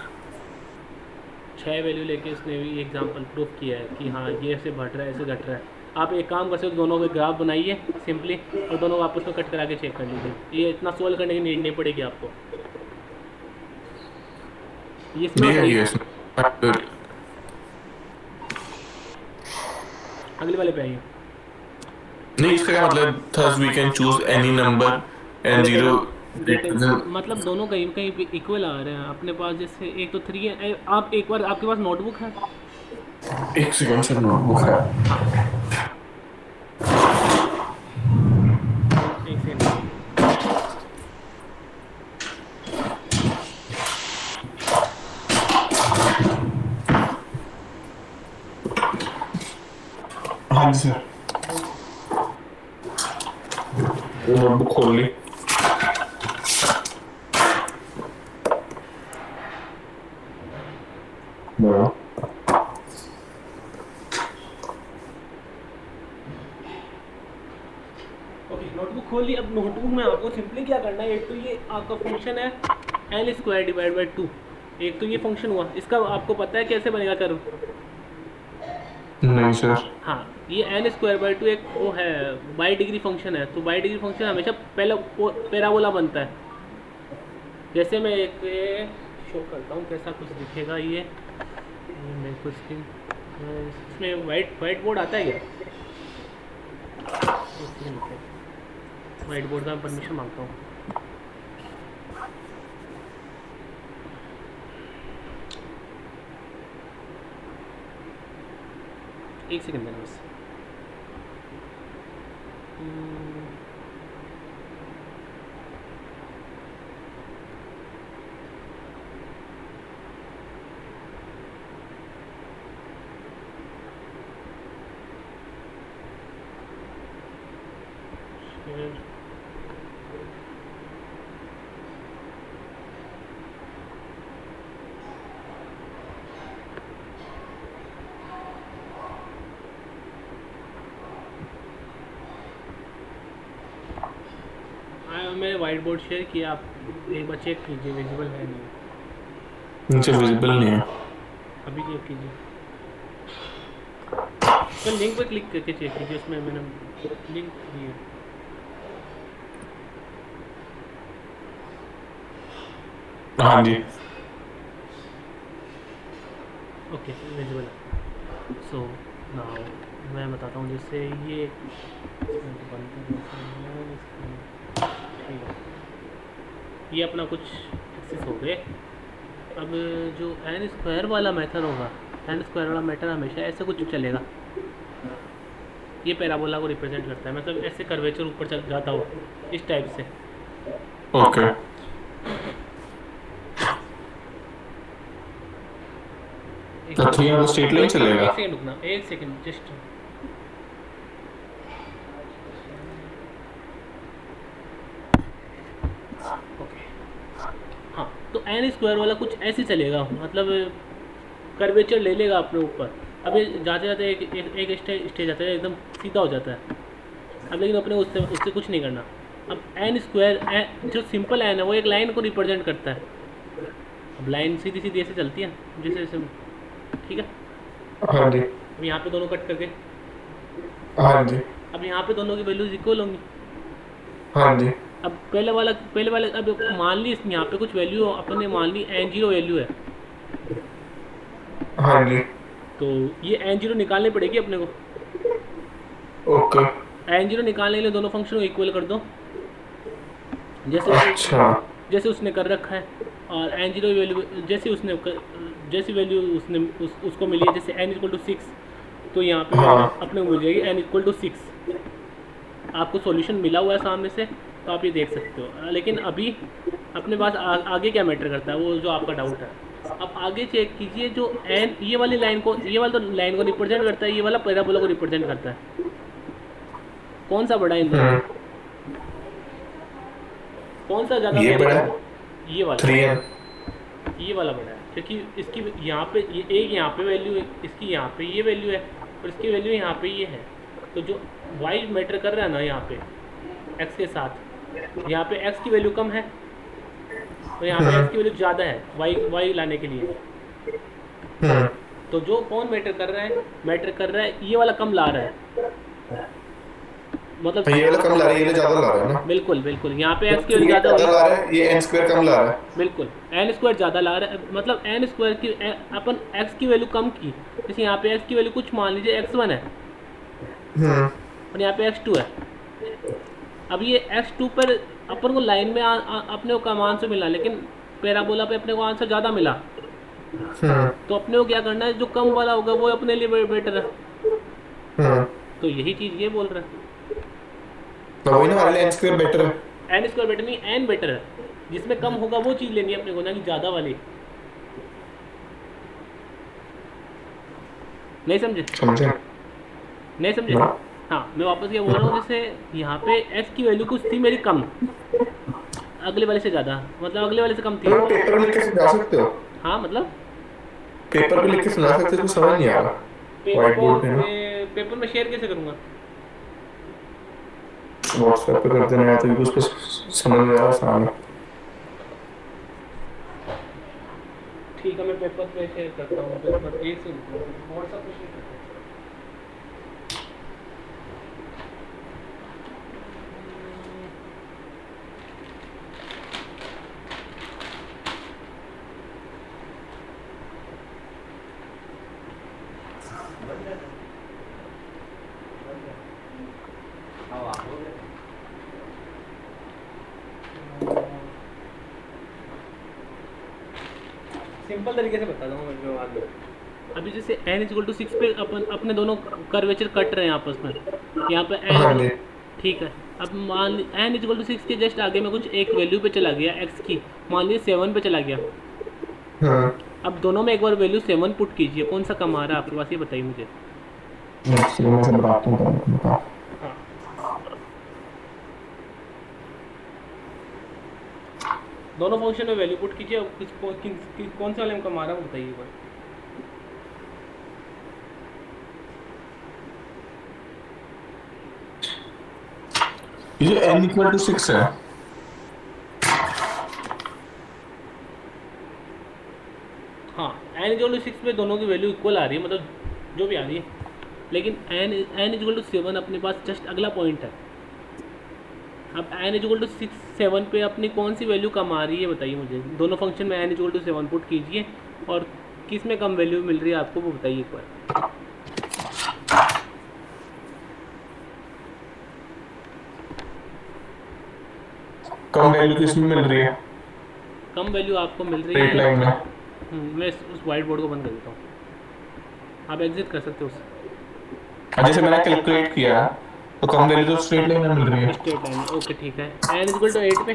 Speaker 1: 6 वैल्यू लेके इसने भी एग्जांपल प्रूफ किया है कि हाँ ये ऐसे बढ़ रहा है ऐसे घट रहा है। आप एक काम कर सकते हो, दोनों के ग्राफ बनाइए सिंपली और दोनों को आपस में कट करा के चेक कर लीजिए। ये इतना सोल्व करने की नीड नहीं पड़ेगी आपको, ये इसमें
Speaker 2: दिया
Speaker 1: सही।
Speaker 2: ही है इसमें।
Speaker 1: अगले वाले पे आइए।
Speaker 2: नहीं, इसका क्या मतलब था, we can choose any number and zero represent.
Speaker 1: मतलब दोनों कहीं कहीं पे इक्वल आ रहे हैं अपने पास। जैसे एक तो 3 है, आप एक बार आपके पास नोटबुक है?
Speaker 2: एक सेकंड सर, नोटबुक है।
Speaker 1: हाँ, एक सेकंड।
Speaker 2: हाँ जी सर, नोटबुक खोल ली। बड़ा
Speaker 1: ओके, नोटबुक खोल ली। अब नोटबुक में आपको सिंपली क्या करना है, एक तो ये आपका फंक्शन है एल स्क्वायर डिवाइड बाई 2। एक तो ये फंक्शन हुआ, इसका आपको पता है कैसे बनेगा कर्व?
Speaker 2: नहीं सर।
Speaker 1: हाँ, ये एल स्क्वायर बाई 2 एक वो है बाई डिग्री फंक्शन है। तो बाई डिग्री फंक्शन हमेशा पहला पैराबोला बनता है। जैसे मैं एक शो करता हूँ कैसा कुछ दिखेगा ये मेरे को स्क्रीन। इसमें वाइट बोर्ड आता है क्या? वाइट बोर्ड का मैं परमिशन मांगता हूँ। एक सेकंड देना बस। मैंने वाइट बोर्ड शेयर किया, आप एक बार चेक कीजिए विजिबल है नहीं।
Speaker 2: नीचे विजिबल नहीं है।
Speaker 1: अभी चेक कीजिए, तो लिंक पे क्लिक करके चेक कीजिए, उसमें मैंने लिंक दिया।
Speaker 2: हाँ जी।
Speaker 1: ओके, विजिबल है। सो नाउ मैं बताता हूँ, जैसे ये ठीक है, ये अपना कुछ एक्सेस हो गए। अब जो एन स्क्वायर वाला मेथड होगा, एन स्क्वायर वाला मेथड हमेशा ऐसे कुछ चलेगा। ये पैराबोला को रिप्रेजेंट करता है, मतलब ऐसे कर्वेचर ऊपर चल जाता हो इस टाइप से।
Speaker 2: ओके।
Speaker 1: एक
Speaker 2: तो 3 on the straight line चलेगा।
Speaker 1: एक सेकंड रुकना, एक सेकंड जस्ट। ओके, हाँ, तो एन स्क्वायर वाला कुछ ऐसे चलेगा, मतलब कर्वेचर ले लेगा अपने ऊपर। अब ये जाते जाते एक स्टेज आता है एकदम सीधा हो जाता है। अब लेकिन अपने उससे उससे कुछ नहीं करना। अब एन स्क्वायर जो सिंपल एन है वो एक लाइन को रिप्रेजेंट करता है। अब लाइन सीधी सीधी ऐसे चलती है जैसे जैसे, ठीक है।
Speaker 2: हाँ जी।
Speaker 1: अब यहाँ पे दोनों कट करके,
Speaker 2: हाँ जी।
Speaker 1: अब यहाँ पे दोनों की वैल्यूज इक्वल होंगी।
Speaker 2: हाँ जी।
Speaker 1: अब पहले वाले अब मान ली यहाँ पे कुछ वैल्यू अपने मान ली n0 वैल्यू है,
Speaker 2: हाँ जी।
Speaker 1: तो ये n0 निकालनी पड़ेगी अपने को।
Speaker 2: ओके।
Speaker 1: n0 निकालने के लिए दोनों फंक्शन को इक्वल कर दो,
Speaker 2: अच्छा।
Speaker 1: जैसे उसने कर रखा है। और n0 वैल्यू जैसी वैल्यू उसको मिली है, जैसे n इक्वल टू 6, तो यहाँ पे
Speaker 2: हाँ।
Speaker 1: अपने को मिल जाएगी n इक्वल टू 6। आपको सॉल्यूशन मिला हुआ है सामने से, तो आप ये देख सकते हो। लेकिन अभी अपने पास आगे क्या मैटर करता है, वो जो आपका डाउट है। अब आगे चेक कीजिए, जो एन ये वाली लाइन को, ये वाला तो लाइन को रिप्रेजेंट करता है, ये वाला पैराबोला को रिप्रेजेंट करता है। कौन सा बड़ा है इन दोनों में? कौन सा ज़्यादा
Speaker 2: ये
Speaker 1: value
Speaker 2: बड़ा
Speaker 1: है? ये वाला
Speaker 2: 3n।
Speaker 1: ये वाला बड़ा है, क्योंकि इसकी यहाँ पे ये एक यहाँ पे वैल्यू है, इसकी यहाँ पे ये वैल्यू है, और इसकी वैल्यू यहाँ पे ये है। तो जो वाई मैटर कर रहा है ना यहाँ पे, एक्स के साथ। यहाँ पे एक्स की वैल्यू कम है और यहाँ पे एक्स की वैल्यू ज़्यादा है वाई लाने के लिए। तो जो कौन मैटर कर रहा है, मैटर कर रहा है ये वाला कम ला रहा है, मतलब
Speaker 2: ये वाला कम ला रहा है, ये वाला ज्यादा ला रहा है ना।
Speaker 1: बिल्कुल बिल्कुल, यहाँ पे एक्स की
Speaker 2: तो
Speaker 1: वैल्यू
Speaker 2: ये
Speaker 1: ज़्यादा
Speaker 2: ज्यादा ला
Speaker 1: होगी।
Speaker 2: रहा है, ये n स्क्वायर कम ला रहा है।
Speaker 1: बिल्कुल एन स्क्वायर ज़्यादा ला रहा है, मतलब एन स्क्वायर की अपन एक्स की वैल्यू कम की, जैसे यहाँ पे एक्स की वैल्यू कुछ मान लीजिए x1 है और यहाँ पे x2 है। अब ये x2 पर अपन को लाइन में अपने को कम आंसर मिला, लेकिन पैराबोला पे अपने को आंसर ज़्यादा मिला। तो अपने को क्या करना है, जो कम वाला होगा वो अपने लिए बेटर है। तो यही चीज़ ये बोल रहा है,
Speaker 2: तो वही ना, हमारे लिए n स्क्वायर बेटर है।
Speaker 1: एन स्क्वायर बेटर नहीं, एन बेटर है। जिसमें कम होगा वो चीज़ लेनी है अपने को, ना कि ज़्यादा वाली। नहीं समझे?
Speaker 2: समझे?
Speaker 1: नहीं समझे?
Speaker 2: ना।
Speaker 1: हाँ, मैं वापस ये बोल रहा हूँ, जैसे यहाँ पे x की वैल्यू कुछ थी मेरी कम, अगले वाले से ज़्यादा, मतलब अगले वाले से कम थी।
Speaker 2: तो पेपर पे लिख के समझा सकते हो?
Speaker 1: हाँ मतलब
Speaker 2: पेपर पे लिख के समझा सकते हो, तो समझ नहीं आ रहा
Speaker 1: पेपर
Speaker 2: व्हाइट
Speaker 1: को
Speaker 2: बोर्ड पे ना।
Speaker 1: पेपर में शेयर कैसे करूँगा?
Speaker 2: व्हाट्सएप पे कर देना है, तो उस पर समझ में आ रहा आसान है।
Speaker 1: ठीक है, मैं पेपर पे शेयर करता हूँ। पेपर एक से व्हाट्सएप पे शेयर करता हूँ। सिंपल तरीके से बताता हूँ मैं बाद में। अभी जैसे n इक्वल टू 6 पे अपन अपने दोनों कर्वेचर कट रहे हैं आपस में, यहाँ पे
Speaker 2: हाँ
Speaker 1: n,
Speaker 2: जी।
Speaker 1: ठीक है। अब मान ली n इक्वल टू 6 के जस्ट आगे में कुछ एक वैल्यू पे चला गया x की, मान लीजिए 7 पे चला गया। अब दोनों में एक बार वैल्यू 7 पुट कीजिए, कौन सा कम आ रहा है आपके पास, ये बताइए मुझे।
Speaker 2: मैं सब बताता हूँ।
Speaker 1: हाँ, दोनों फंक्शन में वैल्यू पुट कीजिए, अब कौन सा वाले में कम आ रहा है वो बताइए एक बार।
Speaker 2: ये जो n इक्वल टू 6 है,
Speaker 1: हाँ, n इक्वल टू 6 पे दोनों की वैल्यू इक्वल आ रही है, मतलब जो भी आ रही है। लेकिन n इक्वल टू 7 अपने पास जस्ट अगला पॉइंट है। अब n इक्वल टू 6 7 पे अपनी कौन सी वैल्यू कम आ रही है बताइए मुझे। दोनों फंक्शन में n इक्वल टू 7 पुट कीजिए और किस में कम वैल्यू मिल रही है आपको वो बताइए एक बार।
Speaker 2: कम वैल्यू किसमें मिल रही है?
Speaker 1: कम वैल्यू आपको मिल रही
Speaker 2: स्ट्रेट
Speaker 1: है।
Speaker 2: लाइन में।
Speaker 1: मैं उस वाइट बोर्ड को बंद कर देता हूँ, आप एग्जिट कर सकते हो उससे।
Speaker 2: जैसे मैंने कैलकुलेट किया, तो कम वैल्यू तो स्ट्रेट लाइन में मिल रही है।
Speaker 1: स्ट्रेट लाइन, ओके ठीक है। n इक्वल टू 8 पे,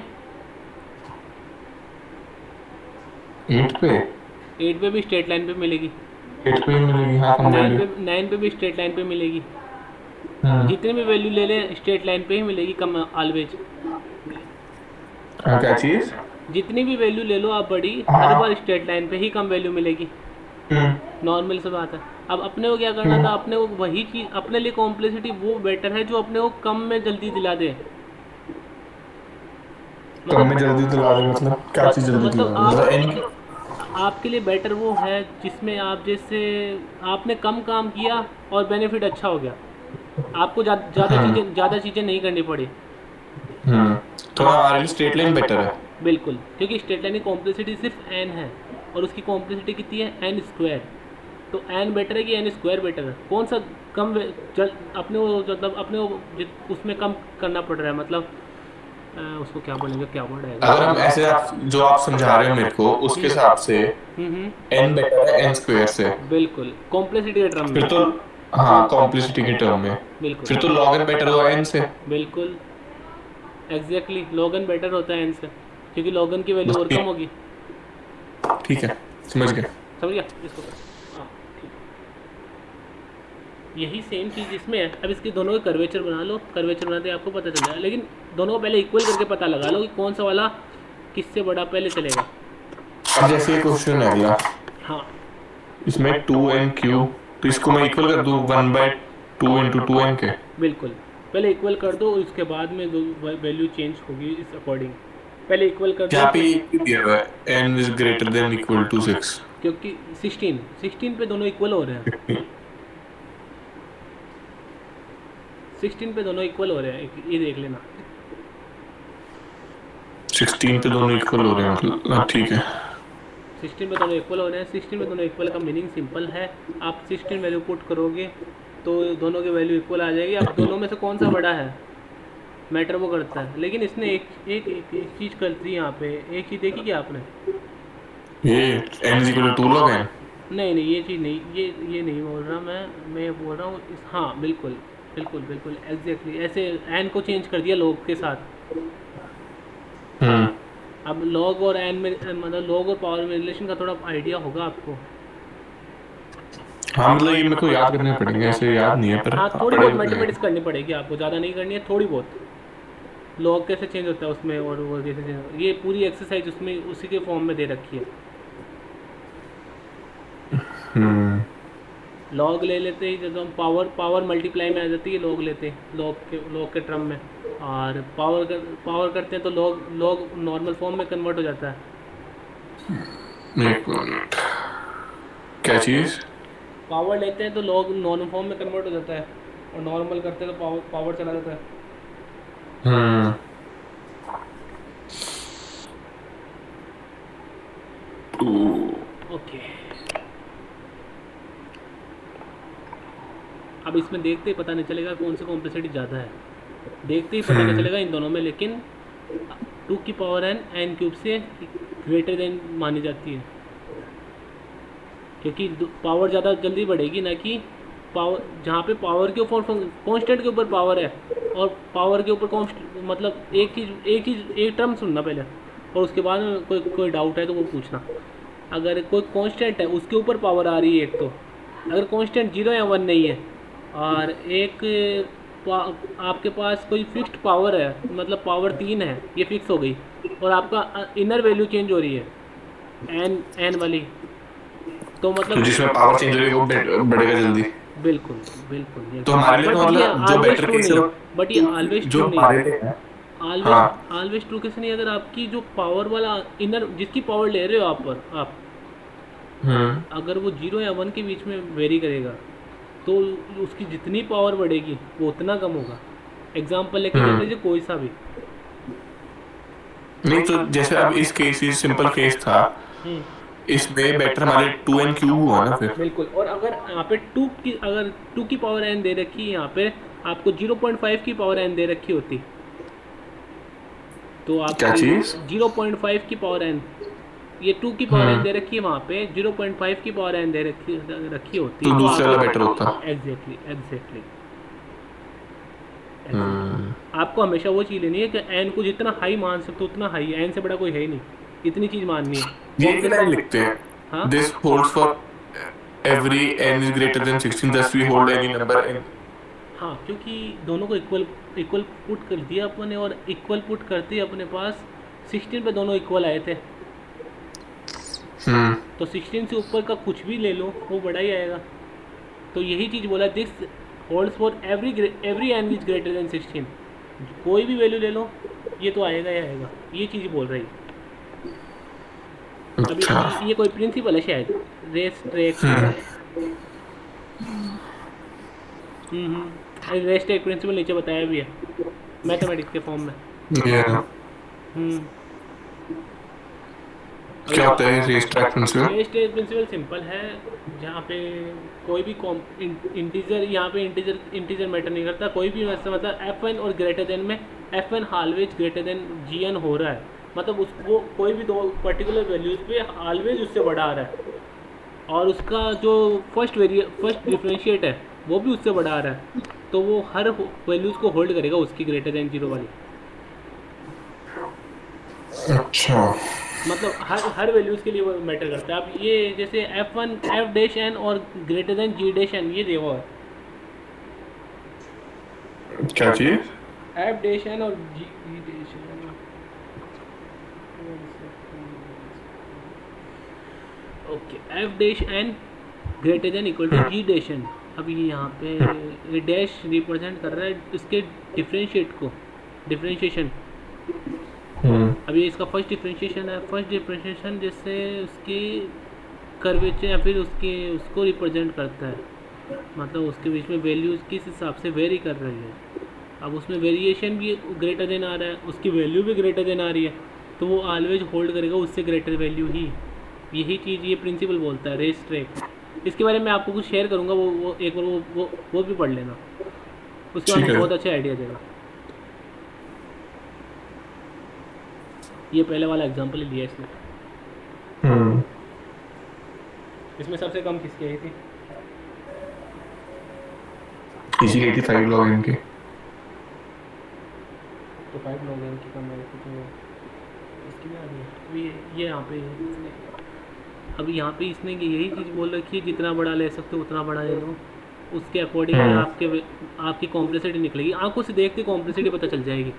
Speaker 2: 8 पे
Speaker 1: 8 पे भी स्ट्रेट लाइन पे मिलेगी।
Speaker 2: 8 पे ही मिलेगी, हाँ कम
Speaker 1: 9
Speaker 2: वैल्यू।
Speaker 1: पे 9 पे भी स्ट्रेट लाइन पे मिलेगी। जितने भी वैल्यू ले लें स्ट्रेट लाइन पे ही मिलेगी कम ऑलवेज।
Speaker 2: क्या चीज?
Speaker 1: जितनी भी वैल्यू ले लो आप बड़ी, हर बार स्ट्रेट लाइन पे ही कम वैल्यू मिलेगी। नॉर्मल सी बात है। अब अपने को क्या करना था, अपने को वही चीज़, अपने लिए कॉम्प्लेक्सिटी वो बेटर है जो अपने को कम में जल्दी दिला दे।
Speaker 2: कम में जल्दी दिला दे मतलब क्या चीज जल्दी दिला दे? मतलब
Speaker 1: आपके लिए बेटर वो है जिसमें आप जैसे आपने कम काम किया और बेनिफिट अच्छा हो गया, आपको ज़्यादा चीज़ें नहीं करनी पड़ी।
Speaker 2: तो हमारे लिए स्ट्रेट लाइन बेटर है।
Speaker 1: बिल्कुल, क्योंकि स्ट्रेट लाइन की कॉम्प्लेक्सिटी सिर्फ n है और उसकी कॉम्प्लेक्सिटी कितनी है, n स्क्वायर। तो n बेटर है कि n स्क्वायर बेटर है? कौन सा कम अपने को, मतलब अपने को उसमें कम करना पड़ रहा है, मतलब उसको क्या बोलेंगे, क्या वर्ड है?
Speaker 2: अगर हम ऐसे जो आप समझा रहे हो मेरे को उसके हिसाब से n बेटर है n स्क्वायर से।
Speaker 1: बिल्कुल, कॉम्प्लेक्सिटी के टर्म
Speaker 2: फिर
Speaker 1: में।
Speaker 2: तो हाँ, कॉम्प्लेक्सिटी के टर्म में
Speaker 1: बिल्कुल,
Speaker 2: फिर तो log n बेटर होगा n से।
Speaker 1: बिल्कुल एग्जैक्टली, log n बेटर होता है n से, क्योंकि log n की वैल्यू और कम होगी।
Speaker 2: ठीक है, समझ गए।
Speaker 1: समझ गया इसको? हाँ ठीक, यही सेम चीज़ इसमें है। अब इसके दोनों के कर्वेचर बना लो, कर्वेचर बनाते आपको पता चल जाएगा, लेकिन दोनों को पहले इक्वल करके पता लगा लो कि कौन सा वाला किससे बड़ा पहले चलेगा।
Speaker 2: अब जैसे ये क्वेश्चन है अगला,
Speaker 1: हाँ
Speaker 2: इसमें 2n क्यूब, तो इसको मैं इक्वल कर दूं 1/2 × 2n के।
Speaker 1: बिल्कुल, पहले इक्वल कर दो, उसके बाद में वैल्यू चेंज होगी इस अकॉर्डिंग। पहले इक्वल कर दो
Speaker 2: यहाँ पे ये भी दिया हुआ है n is greater than equal to 6।
Speaker 1: क्योंकि 16 पे दोनों इक्वल हो रहे हैं। 16 पे दोनों इक्वल हो रहे हैं, ये देख लेना।
Speaker 2: 16 पे दोनों इक्वल हो रहे हैं, मतलब हाँ, ठीक है।
Speaker 1: 16 पे दोनों इक्वल हो रहे हैं। 16 पे दोनों इक्वल का मीनिंग सिंपल है, आप 16 वैल्यू पुट करोगे तो दोनों की वैल्यू इक्वल आ जाएगी। अब दोनों में से कौन सा बड़ा है मैटर वो करता है। लेकिन इसने एक चीज़ कर दी यहाँ पे, एक चीज़ देखी क्या आपने?
Speaker 2: ये n is equal to 2 log n।
Speaker 1: नहीं नहीं, ये चीज़ नहीं, ये नहीं बोल रहा मैं बोल रहा हूँ हाँ बिल्कुल बिल्कुल बिल्कुल एग्जैक्टली ऐसे एन को चेंज कर दिया लॉग के साथ।
Speaker 2: हम्म।
Speaker 1: अब लॉग और एन में मतलब लॉग और पावर में रिलेशन का थोड़ा आइडिया होगा आपको।
Speaker 2: हाँ मतलब ये मेरे को याद करने पड़ेंगे, ऐसे याद नहीं है पर
Speaker 1: हाँ थोड़ी बहुत
Speaker 2: पढ़ेंगे।
Speaker 1: मैथमेटिक्स करनी पड़ेगी आपको, ज़्यादा नहीं करनी है, थोड़ी बहुत। लॉग कैसे चेंज होता है उसमें और वो कैसे चेंज होता है, ये पूरी एक्सरसाइज उसमें उसी के फॉर्म में दे रखी है।
Speaker 2: हम्म।
Speaker 1: लॉग ले लेते ही जब हम पावर मल्टीप्लाई में आ जाती है, लॉग लेते हैं लॉग के टर्म में। और पावर करते हैं तो लॉग नॉर्मल फॉर्म में कन्वर्ट हो जाता है।
Speaker 2: एक मिनट, क्या चीज?
Speaker 1: पावर लेते हैं तो लॉग नॉर्मल फॉर्म में कन्वर्ट हो जाता है, और नॉर्मल करते हैं तो पावर चला जाता है।
Speaker 2: हम्म।
Speaker 1: ओके, अब इसमें देखते ही पता नहीं चलेगा कौन सी कॉम्प्लेक्सिटी ज़्यादा है, देखते ही पता नहीं चलेगा इन दोनों में। लेकिन 2 की पावर n क्यूब से ग्रेटर देन मानी जाती है, क्योंकि पावर ज़्यादा जल्दी बढ़ेगी ना कि पावर जहाँ पे पावर के ऊपर कांस्टेंट के ऊपर पावर है और पावर के ऊपर मतलब एक टर्म सुनना पहले, और उसके बाद में कोई डाउट है तो वो पूछना। अगर कोई कांस्टेंट है उसके ऊपर पावर आ रही है एक, तो अगर कांस्टेंट 0 या 1 नहीं है और एक आपके पास कोई फिक्स्ड पावर है, मतलब पावर 3 है, ये फिक्स हो गई, और आपका इनर वैल्यू चेंज हो रही है एन वाली, तो
Speaker 2: तो
Speaker 1: मतलब
Speaker 2: जिसमें पावर चेंज होगी वो बढ़ेगा जल्दी।
Speaker 1: बिल्कुल बिल्कुल ये
Speaker 2: तो हमारे लिए तो
Speaker 1: बट ये
Speaker 2: मतलब जो
Speaker 1: ऑलवेज
Speaker 2: बेटर
Speaker 1: ट्रू
Speaker 2: केस
Speaker 1: नहीं,
Speaker 2: है
Speaker 1: बट ये ऑलवेज
Speaker 2: जो
Speaker 1: ट्रू नहीं
Speaker 2: हमारे
Speaker 1: है।
Speaker 2: लिए है।
Speaker 1: ऑलवेज
Speaker 2: हाँ।
Speaker 1: ऑलवेज ट्रू कैसे नहीं, अगर आपकी जो पावर वाला इनर जिसकी पावर ले रहे हो आप
Speaker 2: हम्म।
Speaker 1: अगर वो 0 या 1 के बीच में वेरी करेगा तो उसकी जितनी पावर बढ़ेगी वो उतना कम होगा। एग्जाम्पल लेके देख लीजिए कोई सा भी।
Speaker 2: नहीं तो जैसे अब इस केस सिंपल केस था,
Speaker 1: हम्म,
Speaker 2: इसमें बेटर हमारे 2n क्यूब हुआ ना फिर।
Speaker 1: बिल्कुल। और अगर यहाँ पे टू की पावर एन दे रखी है, यहाँ पे आपको 0.5 की पावर एन दे रखी होती, तो
Speaker 2: क्या
Speaker 1: आपकी
Speaker 2: चीज?
Speaker 1: 0.5 की पावर एन, ये 2 की पावर एन दे रखी है, वहाँ पे 0.5 की पावर एन दे रखी होती
Speaker 2: तो
Speaker 1: तो
Speaker 2: दूसरे वाला
Speaker 1: आप
Speaker 2: बेटर होता।
Speaker 1: एग्जैक्टली एग्जैक्टली
Speaker 2: हम्म।
Speaker 1: आपको हमेशा वो चीज़ लेनी है कि एन को जितना हाई मान सकते हो उतना हाई है, एन से बड़ा कोई है ही नहीं, इतनी चीज़ माननी है।
Speaker 2: ये भी लाइन लिखते हैं,
Speaker 1: हाँ
Speaker 2: this holds for every n is greater than 16 thus we hold any number n।
Speaker 1: हाँ, क्योंकि दोनों को इक्वल पुट कर दिया अपने, और इक्वल पुट करते ही अपने पास 16 पे दोनों इक्वल आए थे,
Speaker 2: हम्म।
Speaker 1: तो 16 से ऊपर का कुछ भी ले लो वो बड़ा ही आएगा। तो यही चीज़ बोला, this holds for every n is greater than 16, कोई भी वैल्यू ले लो ये तो आएगा ही आएगा, ये चीज़ बोल रही है। अभी
Speaker 2: अच्छा।
Speaker 1: ये कोई प्रिंसिपल है शायद, race track. Race track principle नीचे बताया भी है मैथमेटिक्स के फॉर्म में।
Speaker 2: ये
Speaker 1: हम्म
Speaker 2: क्या होता है race track principle?
Speaker 1: Race track principle simple है, जहाँ पे कोई भी इंटीजर, यहाँ पे इंटीजर मैटर नहीं करता, कोई भी वैसे मतलब F1 और ग्रेटर देन में F1 always greater than GN हो रहा है, मतलब उसको कोई भी दो पर्टिकुलर वैल्यूज पे ऑलवेज उससे बड़ा आ रहा है, और उसका जो फर्स्ट डिफरेंशिएट है वो भी उससे बड़ा आ रहा है, तो वो हर वैल्यूज को होल्ड करेगा उसकी ग्रेटर देन 0 वाली।
Speaker 2: अच्छा।
Speaker 1: मतलब हर वैल्यूज के लिए वो मैटर करता है। अब ये जैसे F1 F डैश एन और greater than G dash n, ये देखो
Speaker 2: क्या चीज?
Speaker 1: F डैश एन और G dash n, okay, F dash n greater than equal to G dash n, अब ये यहाँ पे डैश रिप्रेजेंट कर रहा है इसके डिफ्रेंशिएट को, डिफ्रेंशिएशन। अब ये इसका फर्स्ट डिफ्रेंशिएशन है। फर्स्ट डिफ्रेंशिएशन जिससे उसकी कर्वेचर या फिर उसको रिप्रेजेंट करता है, मतलब उसके बीच में वैल्यूज किस हिसाब से वेरी कर रही है। अब उसमें वेरिएशन भी ग्रेटर देन आ रहा है, उसकी वैल्यू भी ग्रेटर देन आ रही है, तो वो ऑलवेज होल्ड करेगा उससे ग्रेटर वैल्यू ही। यही चीज़ ये प्रिंसिपल बोलता है रेस ट्रैक। इसके बारे में आपको कुछ शेयर करूँगा, वो एक बार वो भी पढ़ लेना, उसके बाद
Speaker 2: ठीक है।
Speaker 1: बहुत अच्छा आइडिया देगा। ये पहले वाला एग्जांपल ही लिया इसने। इसमें सबसे कम किसकी आई थी?
Speaker 2: इसी की 85 लॉग इनके।
Speaker 1: तो 5 लोग हैं उनकी कम आई थी, तो इसकी भी आ रही है। तो ये यहाँ पे इसने, अब यहाँ पे इसने यही चीज़ बोल रखी है, जितना बड़ा ले सकते हो उतना बड़ा ले लो, उसके अकॉर्डिंग आपकी कॉम्प्लेक्सिटी निकलेगी। आंखों से देखते कॉम्प्लेक्सिटी पता चल जाएगी।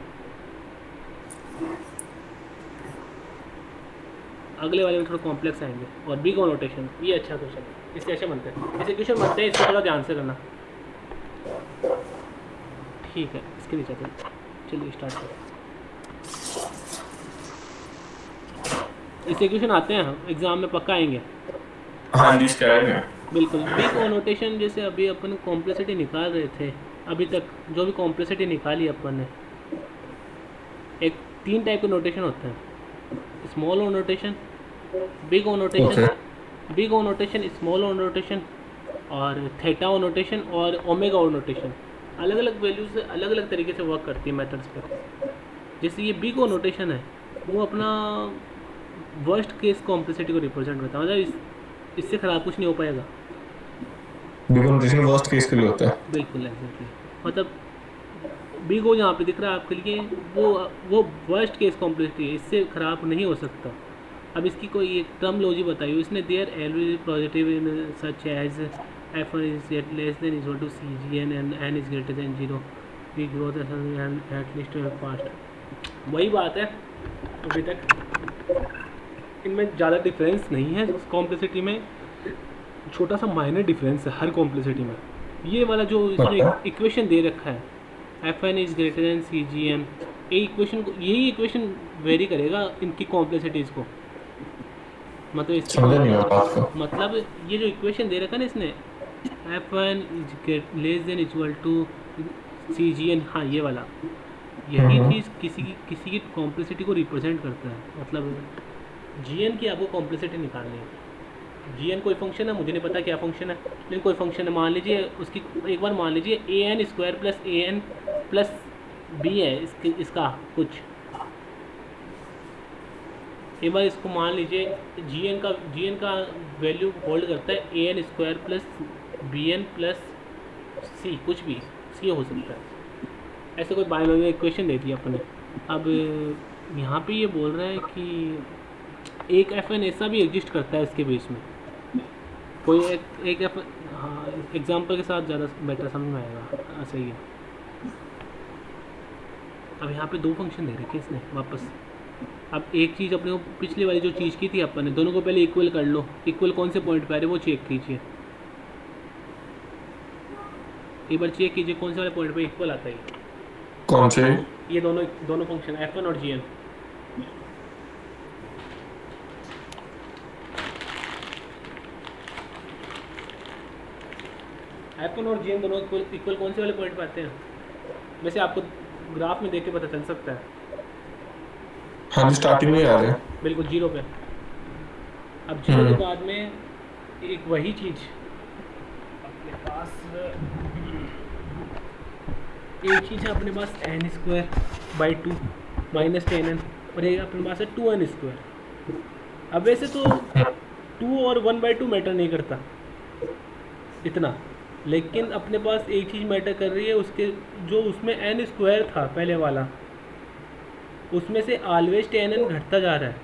Speaker 1: अगले वाले में थोड़ा कॉम्प्लेक्स आएंगे। और बिग नोटेशन, ये अच्छा क्वेश्चन है, इससे ऐसे बनते हैं, इससे क्वेश्चन बनते हैं, इसको थोड़ा ध्यान से करना। ठीक है, इसके नीचे चलते हैं। चलिए स्टार्ट करें। इससे क्वेश्चन आते हैं एग्जाम में, पक्का आएंगे।
Speaker 2: हाँ जी, स्कैन है।
Speaker 1: बिल्कुल। बिग नोटेशन जैसे अभी अपन कॉम्प्लेक्सिटी निकाल रहे थे, अभी तक जो भी कॉम्प्लेक्सिटी निकाली अपन ने, एक 3 टाइप के नोटेशन होते हैं। Small o notation, big o notation, big o notation, small o notation और थीटा ओ नोटेशन और ओमेगा ओ नोटेशन। अलग अलग वैल्यू से अलग अलग तरीके से वर्क करती है मेथड्स पर। जैसे ये बिग ओ नोटेशन है, वो अपना वर्स्ट केस कॉम्प्लेक्सिटी को रिप्रेजेंट करता है, मतलब इससे ख़राब कुछ नहीं हो पाएगा।
Speaker 2: बिग नोटेशन वर्स्ट केस के लिए होता है।
Speaker 1: बिल्कुल एग्जैक्टली, मतलब बिग ओ यहाँ पे दिख रहा है आपके लिए, वो वर्स्ट केस कॉम्प्लेक्सिटी है, इससे ख़राब नहीं हो सकता। अब इसकी कोई एक टर्मोलॉजी बताइए इसने। There l positive in such as f is less than equal to c g n n is greater than 0, we growth at least past. वही बात है, अभी तक इनमें ज़्यादा डिफरेंस नहीं है। कॉम्प्लेक्सिटी में छोटा सा माइनर डिफरेंस है हर कॉम्प्लेक्सिटी में। ये वाला जो इसने इक्वेशन दे रखा है, f n is greater than c g n, यही इक्वेशन वेरी करेगा इनकी कॉम्प्लेक्सिटीज़ को। मतलब
Speaker 2: समझा नहीं मैं बात को।
Speaker 1: मतलब ये जो इक्वेशन दे रखा है ना इसने, f n is less than equal to c g n, हाँ ये वाला, यही चीज़ किसी की कॉम्प्लेक्सिटी को रिप्रेजेंट करता है। मतलब जी एन की आपको कॉम्प्लेक्सिटी निकालनी है। जी एन कोई फंक्शन है, मुझे नहीं पता क्या फंक्शन है, लेकिन कोई फंक्शन है, मान लीजिए उसकी, एक बार मान लीजिए a n square plus a n plus b है इसका कुछ, एक बार इसको मान लीजिए जी एन का वैल्यू होल्ड करता है a n square plus b n plus c, कुछ भी सी हो सकता है। ऐसे कोई बायोलॉजिकल इक्वेशन दे दिया अपने। अब यहाँ पे ये बोल रहा है कि एक एफ एन ऐसा भी एग्जिस्ट करता है इसके बीच में, कोई एक एफ, हाँ एग्जांपल के साथ ज़्यादा बेटर समझ में आएगा। सही है। अब यहाँ पे 2 फंक्शन दे रखे इसने वापस। अब एक चीज़ अपने को पिछली वाली जो चीज़ की थी अपन ने, दोनों को पहले इक्वल कर लो। इक्वल कौन से पॉइंट पे आ रहे वो चेक कीजिए, एक बार चेक कीजिए कौन से वाले पॉइंट पे इक्वल आता है।
Speaker 2: कौन से?
Speaker 1: ये दोनों फंक्शन एफ एन और जी एन। एफ एन और जी एन दोनों इक्वल कौन से वाले पॉइंट पे आते हैं? वैसे आपको ग्राफ में देख के पता चल सकता है।
Speaker 2: हाँ जी, स्टार्टिंग में आ रहे हैं।
Speaker 1: बिल्कुल 0 पे। अब 0 के बाद में एक वही चीज़ अपने पास, एक चीज़ है अपने पास n square by 2 minus 10n, और एक अपने पास है 2n स्क्वायर। अब वैसे तो 2 और 1/2 मैटर नहीं करता इतना, लेकिन अपने पास एक चीज़ मैटर कर रही है, उसके जो उसमें n स्क्वायर था पहले वाला, उसमें से ऑलवेज 10n घटता जा रहा है।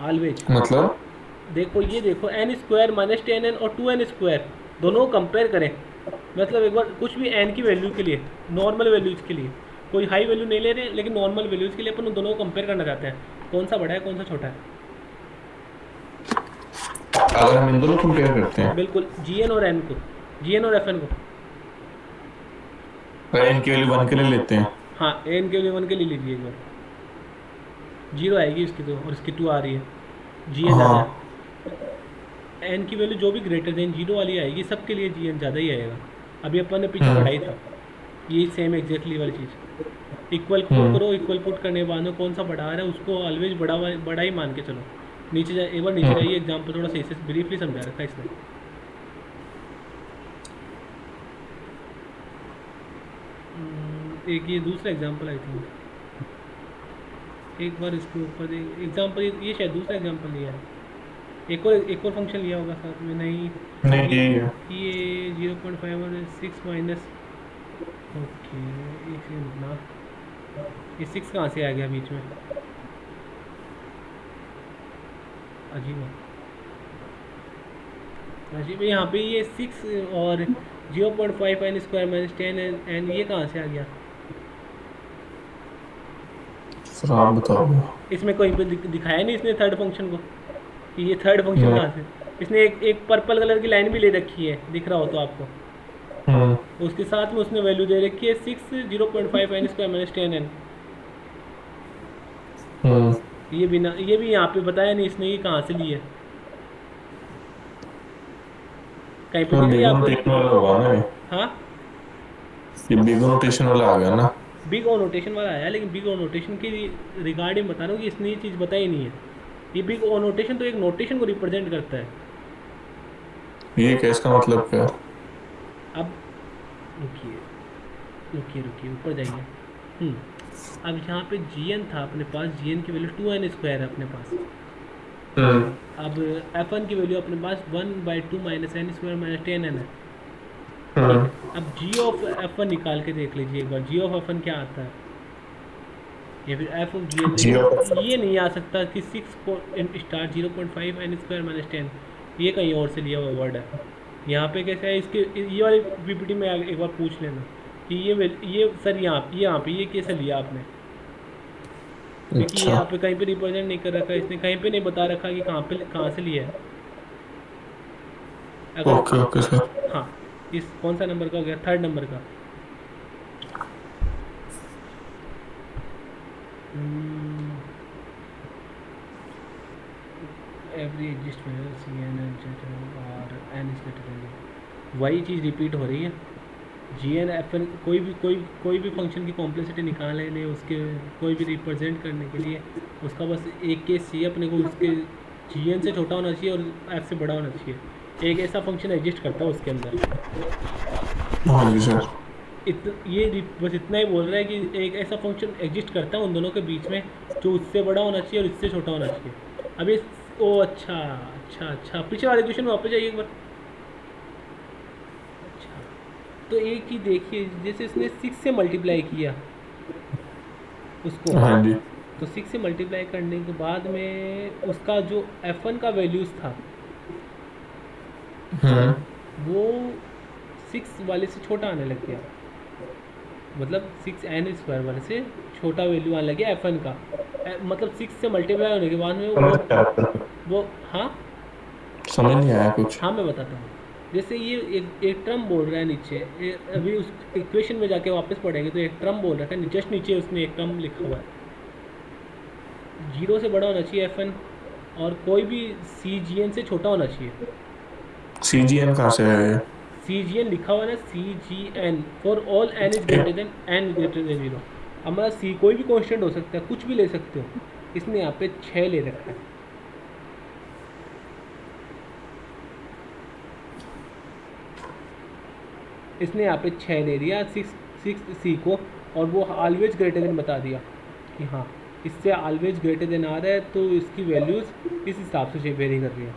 Speaker 1: ऑलवेज
Speaker 2: मतलब
Speaker 1: देखो, ये देखो n स्क्वायर माइनस 10n और 2n स्क्वायर दोनों को कंपेयर करें। मतलब एक बार कुछ भी n की वैल्यू के लिए, नॉर्मल वैल्यूज़ के लिए, कोई हाई वैल्यू नहीं ले रहे, लेकिन नॉर्मल वैल्यूज़ के लिए अपन उन दोनों को कंपेयर करना चाहते हैं, कौन सा बड़ा है कौन सा छोटा है।
Speaker 2: अगर हम इन दोनों कंपेयर करते हैं,
Speaker 1: बिल्कुल, जी एन और एन को, जी एन और एफ एन को।
Speaker 2: अगर n की वैल्यू 1 के लिए लेते हैं,
Speaker 1: हाँ, एन के लिए 1 के लिए लीजिए एक बार, जीरो आएगी इसकी तो, और इसकी 2 आ रही है, जी एन ज़्यादा
Speaker 2: हाँ।
Speaker 1: है। एन की वैल्यू जो भी ग्रेटर देन जीरो वाली आएगी सबके लिए जी एन ज़्यादा ही आएगा। अभी अपन ने पीछे पढ़ा ही
Speaker 2: हम्म।
Speaker 1: था, ये सेम एग्जैक्टली वाली चीज़। इक्वल पुट
Speaker 2: हम्म।
Speaker 1: करो, इक्वल पुट करने के बाद में कौन सा बड़ा आ रहा है उसको ऑलवेज बड़ा ही मान के चलो। नीचे जा, एक बार नीचे
Speaker 2: हम्म।
Speaker 1: जाइए, एग्जाम्पल थोड़ा सही से ब्रीफली समझा रखा है इसने। एक ये दूसरा एग्जाम्पल आई थिंक, एक बार इसके ऊपर एग्जाम्पल, ये शायद दूसरा एग्जाम्पल लिया है, एक और फंक्शन लिया होगा साथ में, नहीं।
Speaker 2: नहीं,
Speaker 1: ये
Speaker 2: यही है।
Speaker 1: ये 0.5 और 6 माइनस, ओके, एक सेकंड ना, ये 6 कहाँ से आ गया बीच में, अजीब है, अजीब है। यहाँ पे ये 6 और 0.5 एन स्क्वायर माइनस 10 एन ये कहाँ से आ गया?
Speaker 2: फिर आप बताओगे।
Speaker 1: इसमें कहीं पे दिखाया नहीं इसने थर्ड फंक्शन को, कि ये थर्ड फंक्शन
Speaker 2: नहीं।
Speaker 1: कहाँ से। इसने एक पर्पल कलर की लाइन भी ले रखी है, दिख रहा हो तो आपको,
Speaker 2: हम्म।
Speaker 1: उसके साथ में उसने वैल्यू दे रखी है 6 0.5 N square minus 10 N.
Speaker 2: Hmm.
Speaker 1: ये भी यहाँ पे बताया नहीं इसने, ये कहाँ से ली है, कहीं पे
Speaker 2: तो
Speaker 1: दिख रही है
Speaker 2: बिग
Speaker 1: आपको?
Speaker 2: नोटेशन वाला होगा ना ये?
Speaker 1: हाँ,
Speaker 2: ये बिग नोटेशन वाला आ गया ना?
Speaker 1: बिग ओ नोटेशन वाला आया, लेकिन बिग ओ नोटेशन की रिगार्डिंग बता रहा हूँ कि इसने ये चीज़ बताई नहीं है। ये बिग ओ नोटेशन तो एक नोटेशन को रिप्रेजेंट करता है।
Speaker 2: ये क्या, इसका मतलब क्या है?
Speaker 1: अब रुकिए, रुकिए ऊपर जाइए। अब यहाँ पे जी एन था अपने पास, जी एन की वैल्यू 2n² है अपने पास।
Speaker 2: हम्म।
Speaker 1: अब एफ एन की वैल्यू अपने पास 1/2 minus n square minus 10n है। ठीक है,
Speaker 2: हम्म।
Speaker 1: अब जी ऑफ एफ एन निकाल के देख लीजिए एक बार, जी ऑफ एफ एन क्या आता है, या फिर एफ ऑफ जी एन,
Speaker 2: जी
Speaker 1: लेकिन
Speaker 2: ऑफ।
Speaker 1: ये नहीं आ सकता कि 6 स्टार 0.5 एन स्क्वायर माइनस 10, ये कहीं और से लिया हुआ वर्ड है। यहाँ पे कैसे है इसके, ये वाली पीपीटी में एक बार पूछ लेना कि ये सर यहाँ पे ये कैसे लिया आपने, क्योंकि ये
Speaker 2: अच्छा।
Speaker 1: यहाँ पे कहीं पे रिप्रेजेंट नहीं कर रखा, इसने कहीं पे नहीं बता रखा कि कहाँ से लिया है। अगर,
Speaker 2: ओके ओके सर।
Speaker 1: हाँ, इस कौन सा नंबर का हो गया, थर्ड नंबर का। एवरी एग्जिस्ट सी एन और एन इज ग्रेटर देन, वही चीज़ रिपीट हो रही है। जी एन एफ एन, कोई भी फंक्शन की कॉम्प्लेक्सिटी निकालने, उसके कोई भी रिप्रेजेंट करने के लिए उसका बस एक केस चाहिए अपने को, उसके जी एन से छोटा होना चाहिए और एफ से बड़ा होना चाहिए। एक ऐसा फंक्शन एग्जिस्ट करता है उसके अंदर।
Speaker 2: हाँ जी सर।
Speaker 1: बस इतना ही बोल रहा है कि एक ऐसा फंक्शन एग्जिस्ट करता है उन दोनों के बीच में, जो उससे बड़ा होना चाहिए और इससे छोटा होना चाहिए। अब ये, ओ अच्छा अच्छा अच्छा, पीछे वाले क्वेश्चन में वापस जाइए एक बार। अच्छा, तो एक ही देखिए, जैसे इसने 6 से मल्टीप्लाई किया उसको,
Speaker 2: हाँ जी।
Speaker 1: तो 6 से मल्टीप्लाई करने के बाद में उसका जो f1 का वैल्यूज़ था
Speaker 2: हम्म।
Speaker 1: वो 6 वाले से छोटा आने लग गया, मतलब 6n² वाले से छोटा वैल्यू आने लग गया एफ एन का। मतलब 6 से मल्टीप्लाई होने के बाद में
Speaker 2: समझ नहीं आया सर।
Speaker 1: वो, हाँ
Speaker 2: समझ नहीं आया कुछ।
Speaker 1: हाँ मैं बताता हूँ। जैसे ये एक टर्म बोल रहा है नीचे, अभी उस इक्वेशन में जाके वापस पढ़ेंगे तो एक टर्म बोल रखा है, जस्ट नीचे उसने एक टर्म लिखा हुआ है, 0 से बड़ा होना चाहिए एफ एन, और कोई भी सी जी एन से छोटा होना चाहिए।
Speaker 2: CGN कहाँ से है ये?
Speaker 1: सी जी एन लिखा हुआ है ना, सी g N for all N is greater than zero. हमारा सी कोई भी कॉन्स्टेंट हो सकता है, कुछ भी ले सकते हो, इसने यहाँ पे 6 ले रखा है। इसने यहाँ पे 6 ले लिया, सिक्स सी को, और वो ऑलवेज ग्रेटर देन बता दिया कि हाँ इससे ऑलवेज ग्रेटर देन आ रहा है, तो इसकी वैल्यूज़ इस हिसाब से वेरी कर रही है।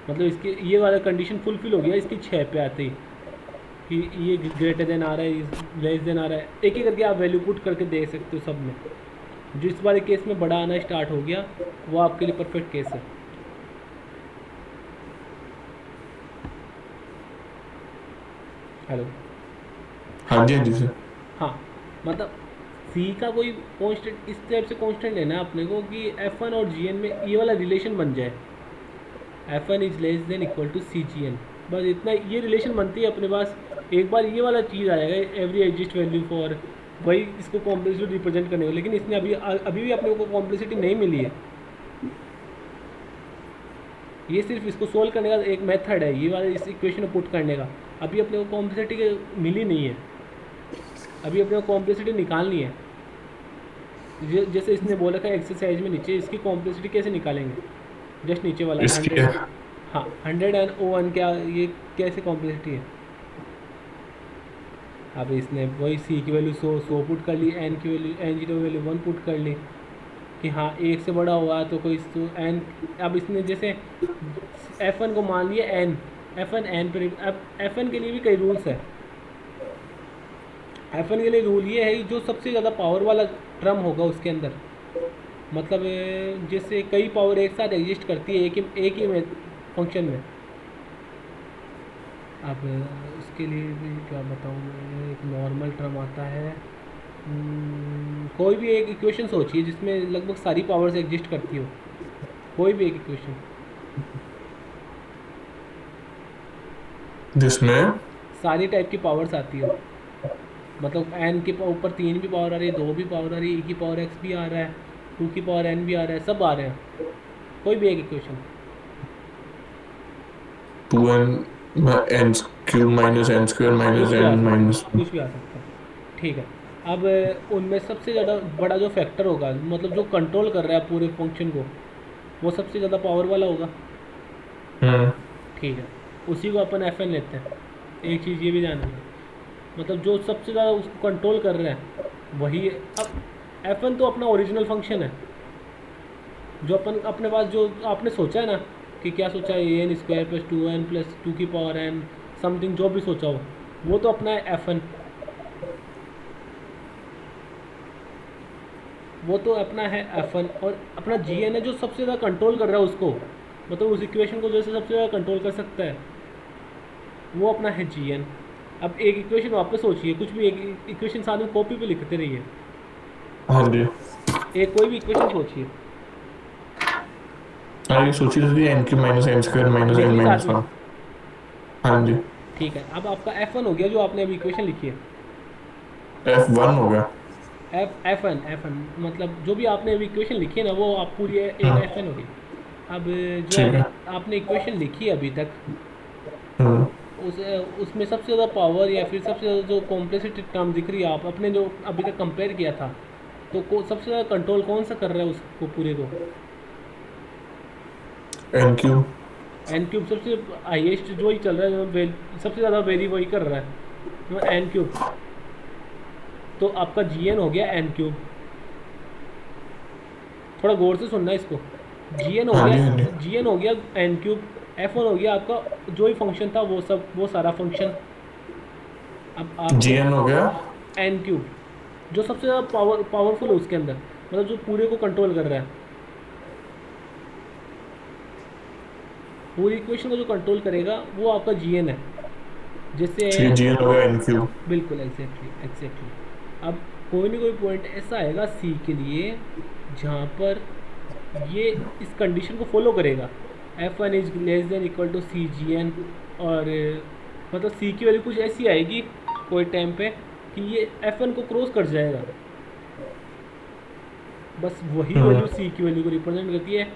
Speaker 1: मतलब इसके ये वाला कंडीशन फुलफिल हो गया इसकी 6 पे आते ही, कि ये ग्रेटर देन आ रहा है, लेस देन आ रहा है, एक एक करके आप वैल्यू पुट करके देख सकते हो सब में। जो इस वाले केस में बड़ा आना स्टार्ट हो गया, वो आपके लिए परफेक्ट केस है। हेलो,
Speaker 2: हाँ जी, हाँ जी सर।
Speaker 1: हाँ, मतलब सी का कोई कांस्टेंट इस टाइप से कांस्टेंट लेना है अपने को कि एफ वन और जी एन में ये वाला रिलेशन बन जाए, F1 is less than equal to c g n. बस इतना, ये रिलेशन बनती है अपने पास। एक बार ये वाला चीज़ आ जाएगा, एवरी एग्जिस्ट वैल्यू फॉर, वही इसको कॉम्प्लेक्सिटी रिप्रेजेंट करने को। लेकिन इसने अभी भी अपने को कॉम्प्लेक्सिटी नहीं मिली है। ये सिर्फ इसको सोल्व करने का एक मेथड है, ये वाला इस इक्वेशन को पुट करने का। अभी अपने को कॉम्प्लेक्सिटी मिली नहीं है, अभी अपने को कॉम्प्लेक्सिटी निकालनी है। जैसे इसने बोला था एक्सरसाइज में नीचे, इसकी कॉम्प्लेक्सिटी कैसे निकालेंगे? जस्ट नीचे वाला
Speaker 2: इसकी
Speaker 1: 100, हाँ 100 एंड ओ वन, क्या ये कैसे कॉम्प्लेक्सिटी है? अब इसने वही सी की वैल्यू 100 पुट कर ली, एन की value, n zero value 1 put कर ली कि हाँ एक से बड़ा हुआ तो कोई तो एन। अब इसने जैसे F1 को मान लिया एन, F1 एन पर। अब F1 के लिए भी कई रूल्स है। F1 के लिए रूल ये है कि जो सबसे ज़्यादा पावर वाला टर्म होगा उसके अंदर, मतलब जैसे कई पावर एक साथ एग्जिस्ट करती है एक ही में फंक्शन में। अब उसके लिए भी क्या बताऊँ मैं, एक नॉर्मल टर्म आता है। कोई भी एक इक्वेशन सोचिए जिसमें लगभग सारी पावर्स एग्जिस्ट करती हो, कोई भी एक इक्वेशन
Speaker 2: जिसमें
Speaker 1: सारी टाइप की पावर्स आती हो, मतलब एन के ऊपर 3 भी पावर आ रही है, 2 भी पावर आ रही है, ई की पावर एक्स भी आ रहा है, 2 की पावर एन भी आ रहा है, सब आ रहे हैं। कोई भी एक equation,
Speaker 2: 2n minus n square
Speaker 1: कुछ
Speaker 2: माइनस
Speaker 1: भी आ
Speaker 2: एन
Speaker 1: सकता
Speaker 2: माइनस
Speaker 1: है, कुछ भी आ सकता है। ठीक है। अब उनमें सबसे ज़्यादा बड़ा जो फैक्टर होगा, मतलब जो कंट्रोल कर रहा है पूरे फंक्शन को, वो सबसे ज़्यादा पावर वाला होगा। ठीक है, उसी को अपन एफ एन लेते हैं। एक चीज़ ये भी जाननी है, मतलब जो सबसे ज़्यादा उसको कंट्रोल कर रहा है वही। अब एफ एन तो अपना ओरिजिनल फंक्शन है, जो अपन अपने पास जो आपने सोचा है ना, कि क्या सोचा है, a n square plus 2n plus 2 की पावर n समथिंग, जो भी सोचा हो, वो तो अपना है एफ एन, वो तो अपना है एफ1। और अपना जी एन है जो सबसे ज़्यादा कंट्रोल कर रहा है उसको, मतलब उस इक्वेशन को जैसे सबसे ज़्यादा कंट्रोल कर सकता है, वो अपना है जी एन। अब एक इक्वेशन वापस सोचिए, कुछ भी एक इक्वेशन साथ में कॉपी पे लिखते रहिए।
Speaker 2: हाँ जी।
Speaker 1: एक कोई भी इक्वेशन सोचिए,
Speaker 2: हाँ, ये सोची थी n cube minus n square minus n
Speaker 1: लिखिए साथ
Speaker 2: माइनस
Speaker 1: में।
Speaker 2: 1। हाँ जी।
Speaker 1: ठीक है, अब आपका एफ1 हो गया जो आपने अभी इक्वेशन लिखी है।
Speaker 2: F1 हो गया।
Speaker 1: एफ एन मतलब जो भी आपने अभी इक्वेशन लिखी है ना, वो आप पूरी एक
Speaker 2: हाँ
Speaker 1: एफ एन होगी। अब जो
Speaker 2: ठीक है।
Speaker 1: आपने इक्वेशन लिखी है अभी तक,
Speaker 2: हम्म
Speaker 1: उस उसमें सबसे ज़्यादा पावर या फिर सबसे ज़्यादा जो कॉम्प्लेक्सिटी टर्म दिख रही है, आप अपने जो अभी तक कंपेयर किया था, तो सबसे ज़्यादा कंट्रोल कौन सा कर रहा है उसको पूरे को?
Speaker 2: N cube.
Speaker 1: एन क्यूब सबसे हाईएस्ट जो ही चल रहा है, सबसे ज़्यादा वेरी वही कर रहा है, तो एन क्यूब। तो आपका जी एन हो गया एन क्यूब। थोड़ा गौर से सुनना इसको। जी एन हो
Speaker 2: हाँ जी हाँ जी।
Speaker 1: गया, जी एन हो गया एन क्यूब। एफ वन हो गया आपका जो ही फंक्शन था वो सब, वो सारा फंक्शन। अब आपको
Speaker 2: GN हो गया।
Speaker 1: एन क्यूब, जो सबसे ज़्यादा पावरफुल है उसके अंदर, मतलब जो पूरे को कंट्रोल कर रहा है, पूरी इक्वेशन को जो कंट्रोल करेगा वो आपका जी एन है। जैसे
Speaker 2: ठीक है, GN हो गया एन क्यूब।
Speaker 1: बिल्कुल एग्जैक्टली एग्जैक्टली। अब कोई ना कोई पॉइंट ऐसा आएगा सी के लिए जहाँ पर ये इस कंडीशन को फॉलो करेगा, f one is less than equal to c g n. और मतलब सी की वैल्यू कुछ ऐसी आएगी कोई टाइम पे कि ये एफ वन को क्रॉस कर जाएगा। बस वही वैल्यू सी की वैल्यू को रिप्रेजेंट करती है।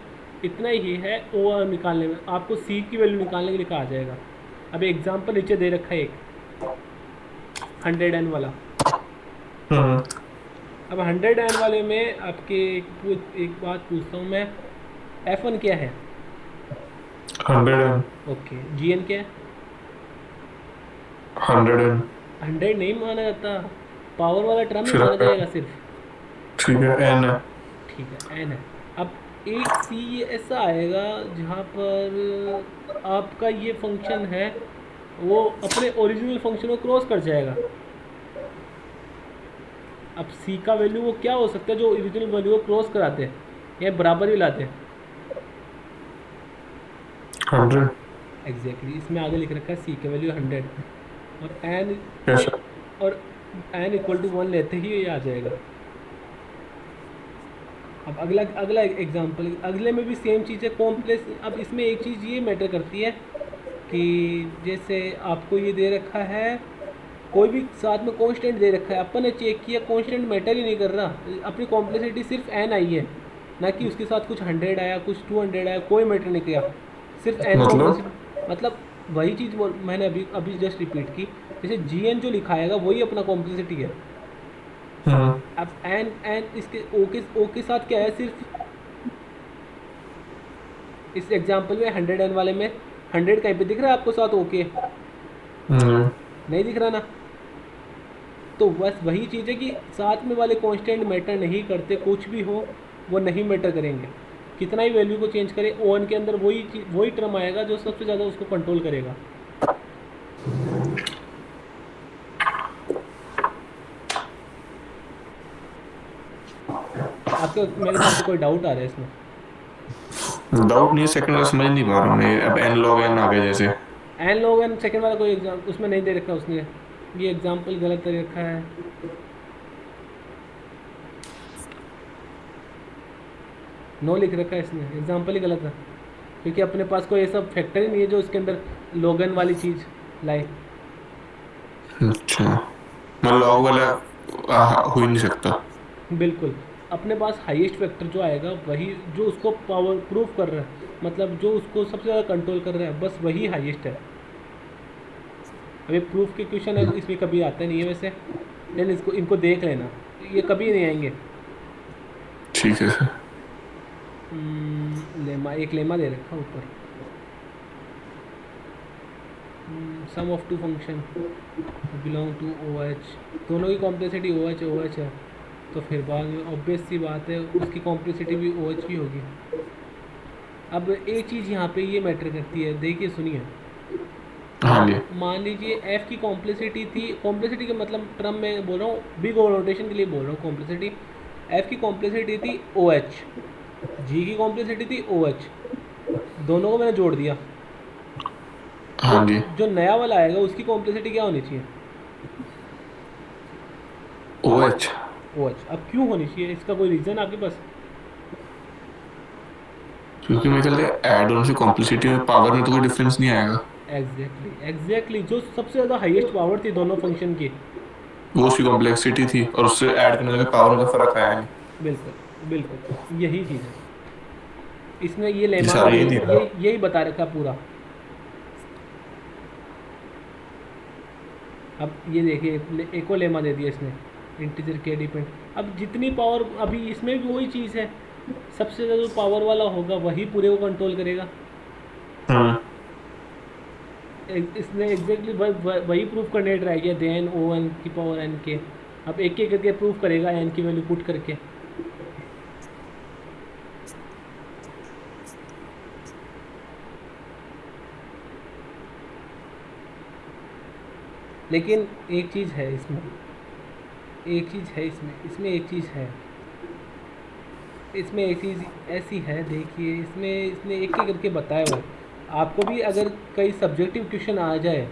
Speaker 1: इतना ही है ओ निकालने में, आपको सी की वैल्यू निकालने के लिए कहा जाएगा। अब एग्जाम्पल नीचे दे रखा है एक 100n वाला।
Speaker 2: हम्म
Speaker 1: अब 100n वाले में आपके एक बात पूछता हूँ मैं, F1 क्या है?
Speaker 2: 100n।
Speaker 1: ओके, GN क्या है?
Speaker 2: 100n।
Speaker 1: 100 नहीं माना जाता, पावर वाला टर्म ही
Speaker 2: फिर
Speaker 1: माना जाएगा सिर्फ।
Speaker 2: ठीक है, n है।
Speaker 1: ठीक है, n है। अब एक सी ऐसा आएगा जहाँ पर आपका ये फंक्शन है वो अपने ओरिजिनल फंक्शन को क्रॉस कर जाएगा। अब सी का वैल्यू वो क्या हो सकता है जो ओरिजिनल वैल्यू को क्रॉस कराते हैं या बराबर ही लाते हैं?
Speaker 2: 100।
Speaker 1: एग्जैक्टली, इसमें आगे लिख रखा है सी का वैल्यू 100, और एन,
Speaker 2: कैसे?
Speaker 1: और एन इक्वल टू 1 लेते ही ये आ जाएगा। अब अगला अगला एग्जांपल, अगले में भी सेम चीज़ है, कॉम्प्लेक्स। अब इसमें एक चीज़ ये मैटर करती है कि जैसे आपको ये दे रखा है, कोई भी साथ में कांस्टेंट दे रखा है, अपन ने चेक किया कांस्टेंट मैटर ही नहीं कर रहा, अपनी कॉम्प्लेक्सिटी सिर्फ एन आई है, ना कि उसके साथ कुछ 100 आया, कुछ 200 आया, कोई मैटर नहीं किया, सिर्फ एन
Speaker 2: मतलब
Speaker 1: कॉम्प्लेक्सिटी। मतलब वही चीज़ मैंने अभी अभी जस्ट रिपीट की, जैसे जी एन जो लिखाएगा वही अपना कॉम्प्लेक्सिटी है।
Speaker 2: हम्म
Speaker 1: अब एन एन इसके ओ के साथ क्या है, सिर्फ इस एग्जांपल में 100 एन वाले में 100 कहीं पे दिख रहा है आपको साथ ओके?
Speaker 2: हम्म
Speaker 1: नहीं दिख रहा ना। तो बस वही चीज़ है कि साथ में वाले कांस्टेंट मैटर नहीं करते, कुछ भी हो वो नहीं मैटर करेंगे, कितना ही वैल्यू को चेंज करें, ओ एन के अंदर वही टर्म आएगा जो सबसे ज़्यादा उसको कंट्रोल करेगा। आपके मेरे ख्याल से कोई डाउट आ रहा है इसमें?
Speaker 2: डाउट नहीं है, सेकंड वाला समझ नहीं पा रहा मैं, अब एन लॉग एन आ गया जैसे।
Speaker 1: एन लॉग एन सेकेंड वाला कोई एग्जाम उसमें नहीं दे रखा उसने, ये एग्जाम्पल गलत दे रखा है। नो लिख रखा है इसने, एग्जाम्पल ही गलत है, क्योंकि अपने पास कोई ऐसा फैक्टर ही नहीं है जो उसके अंदर लोगन वाली चीज़ लाए।
Speaker 2: अच्छा, मैं लॉग वाला हो ही नहीं सकता।
Speaker 1: बिल्कुल, अपने पास हाईएस्ट फैक्टर जो आएगा वही जो उसको पावर प्रूफ कर रहा है, मतलब जो उसको सबसे ज़्यादा कंट्रोल कर रहा है, बस वही हाईएस्ट है। अभी प्रूफ के क्वेश्चन है इसमें कभी आता नहीं है वैसे, लेकिन इसको इनको देख लेना, ये कभी नहीं आएंगे।
Speaker 2: ठीक है सर।
Speaker 1: लेमा, एक लेमा दे रखा ऊपर, sum of two function belong to O h, दोनों की कॉम्प्लेक्सिटी ओ एच है, तो फिर बाद में ऑब्वियस सी बात है उसकी कॉम्प्लेक्सिटी भी ओ एच की होगी। अब एक चीज़ यहाँ पे ये मैटर करती है, देखिए सुनिए,
Speaker 2: हाँ जी।
Speaker 1: मान लीजिए एफ़ की कॉम्प्लेक्सिटी थी, कॉम्प्लेक्सिटी का मतलब टर्म में बोल रहा हूँ, बिग नोटेशन के लिए बोल रहा हूँ, कॉम्प्लेक्सिटी एफ़ की कॉम्प्लेक्सिटी थी ओ एच, जी की कॉम्प्लेक्सिटी थी ओ एच, दोनों को मैंने जोड़ दिया, तो
Speaker 2: हाँ जी।
Speaker 1: जो नया वाला आएगा उसकी कॉम्प्लेक्सिटी क्या होनी चाहिए?
Speaker 2: O H.
Speaker 1: O H. अब क्यों होनी चाहिए, इसका कोई रीज़न आपके पास?
Speaker 2: क्योंकि मेरे ख्याल से ऐड होने से कॉम्प्लेक्सिटी में पावर में तो कोई डिफरेंस नहीं आएगा।
Speaker 1: एग्जैक्टली जो सबसे ज़्यादा हाईएस्ट पावर थी दोनों फंक्शन की,
Speaker 2: वो उसकी कॉम्प्लेक्सिटी थी और उससे ऐड करने लगे पावर में तो फर्क आया नहीं।
Speaker 1: बिल्कुल बिल्कुल यही चीज़ है, इसने ये
Speaker 2: ये
Speaker 1: लेमा
Speaker 2: सारा
Speaker 1: में
Speaker 2: यही दे रहा।
Speaker 1: यही बता रखा पूरा। अब ये देखिए एक और लेमा दे दिया इसने, इंटीजर के डिपेंड। अब जितनी पावर, अभी इसमें भी वही चीज़ है, सबसे ज़्यादा जो पावर वाला होगा वही पूरे को कंट्रोल करेगा।
Speaker 2: हम्म
Speaker 1: इसने एग्जैक्टली वही प्रूफ करने ट्राई किया, देन ओ एन की पावर एन के। अब एक एक करके प्रूफ करेगा एन की वैल्यू पुट करके। लेकिन एक चीज़ है इसमें, एक चीज़ है इसमें एक चीज़ है, इसमें एक चीज़ ऐसी है, देखिए इसमें इसने एक एक करके बताया हुआ है। आपको भी अगर कई सब्जेक्टिव क्वेश्चन आ जाए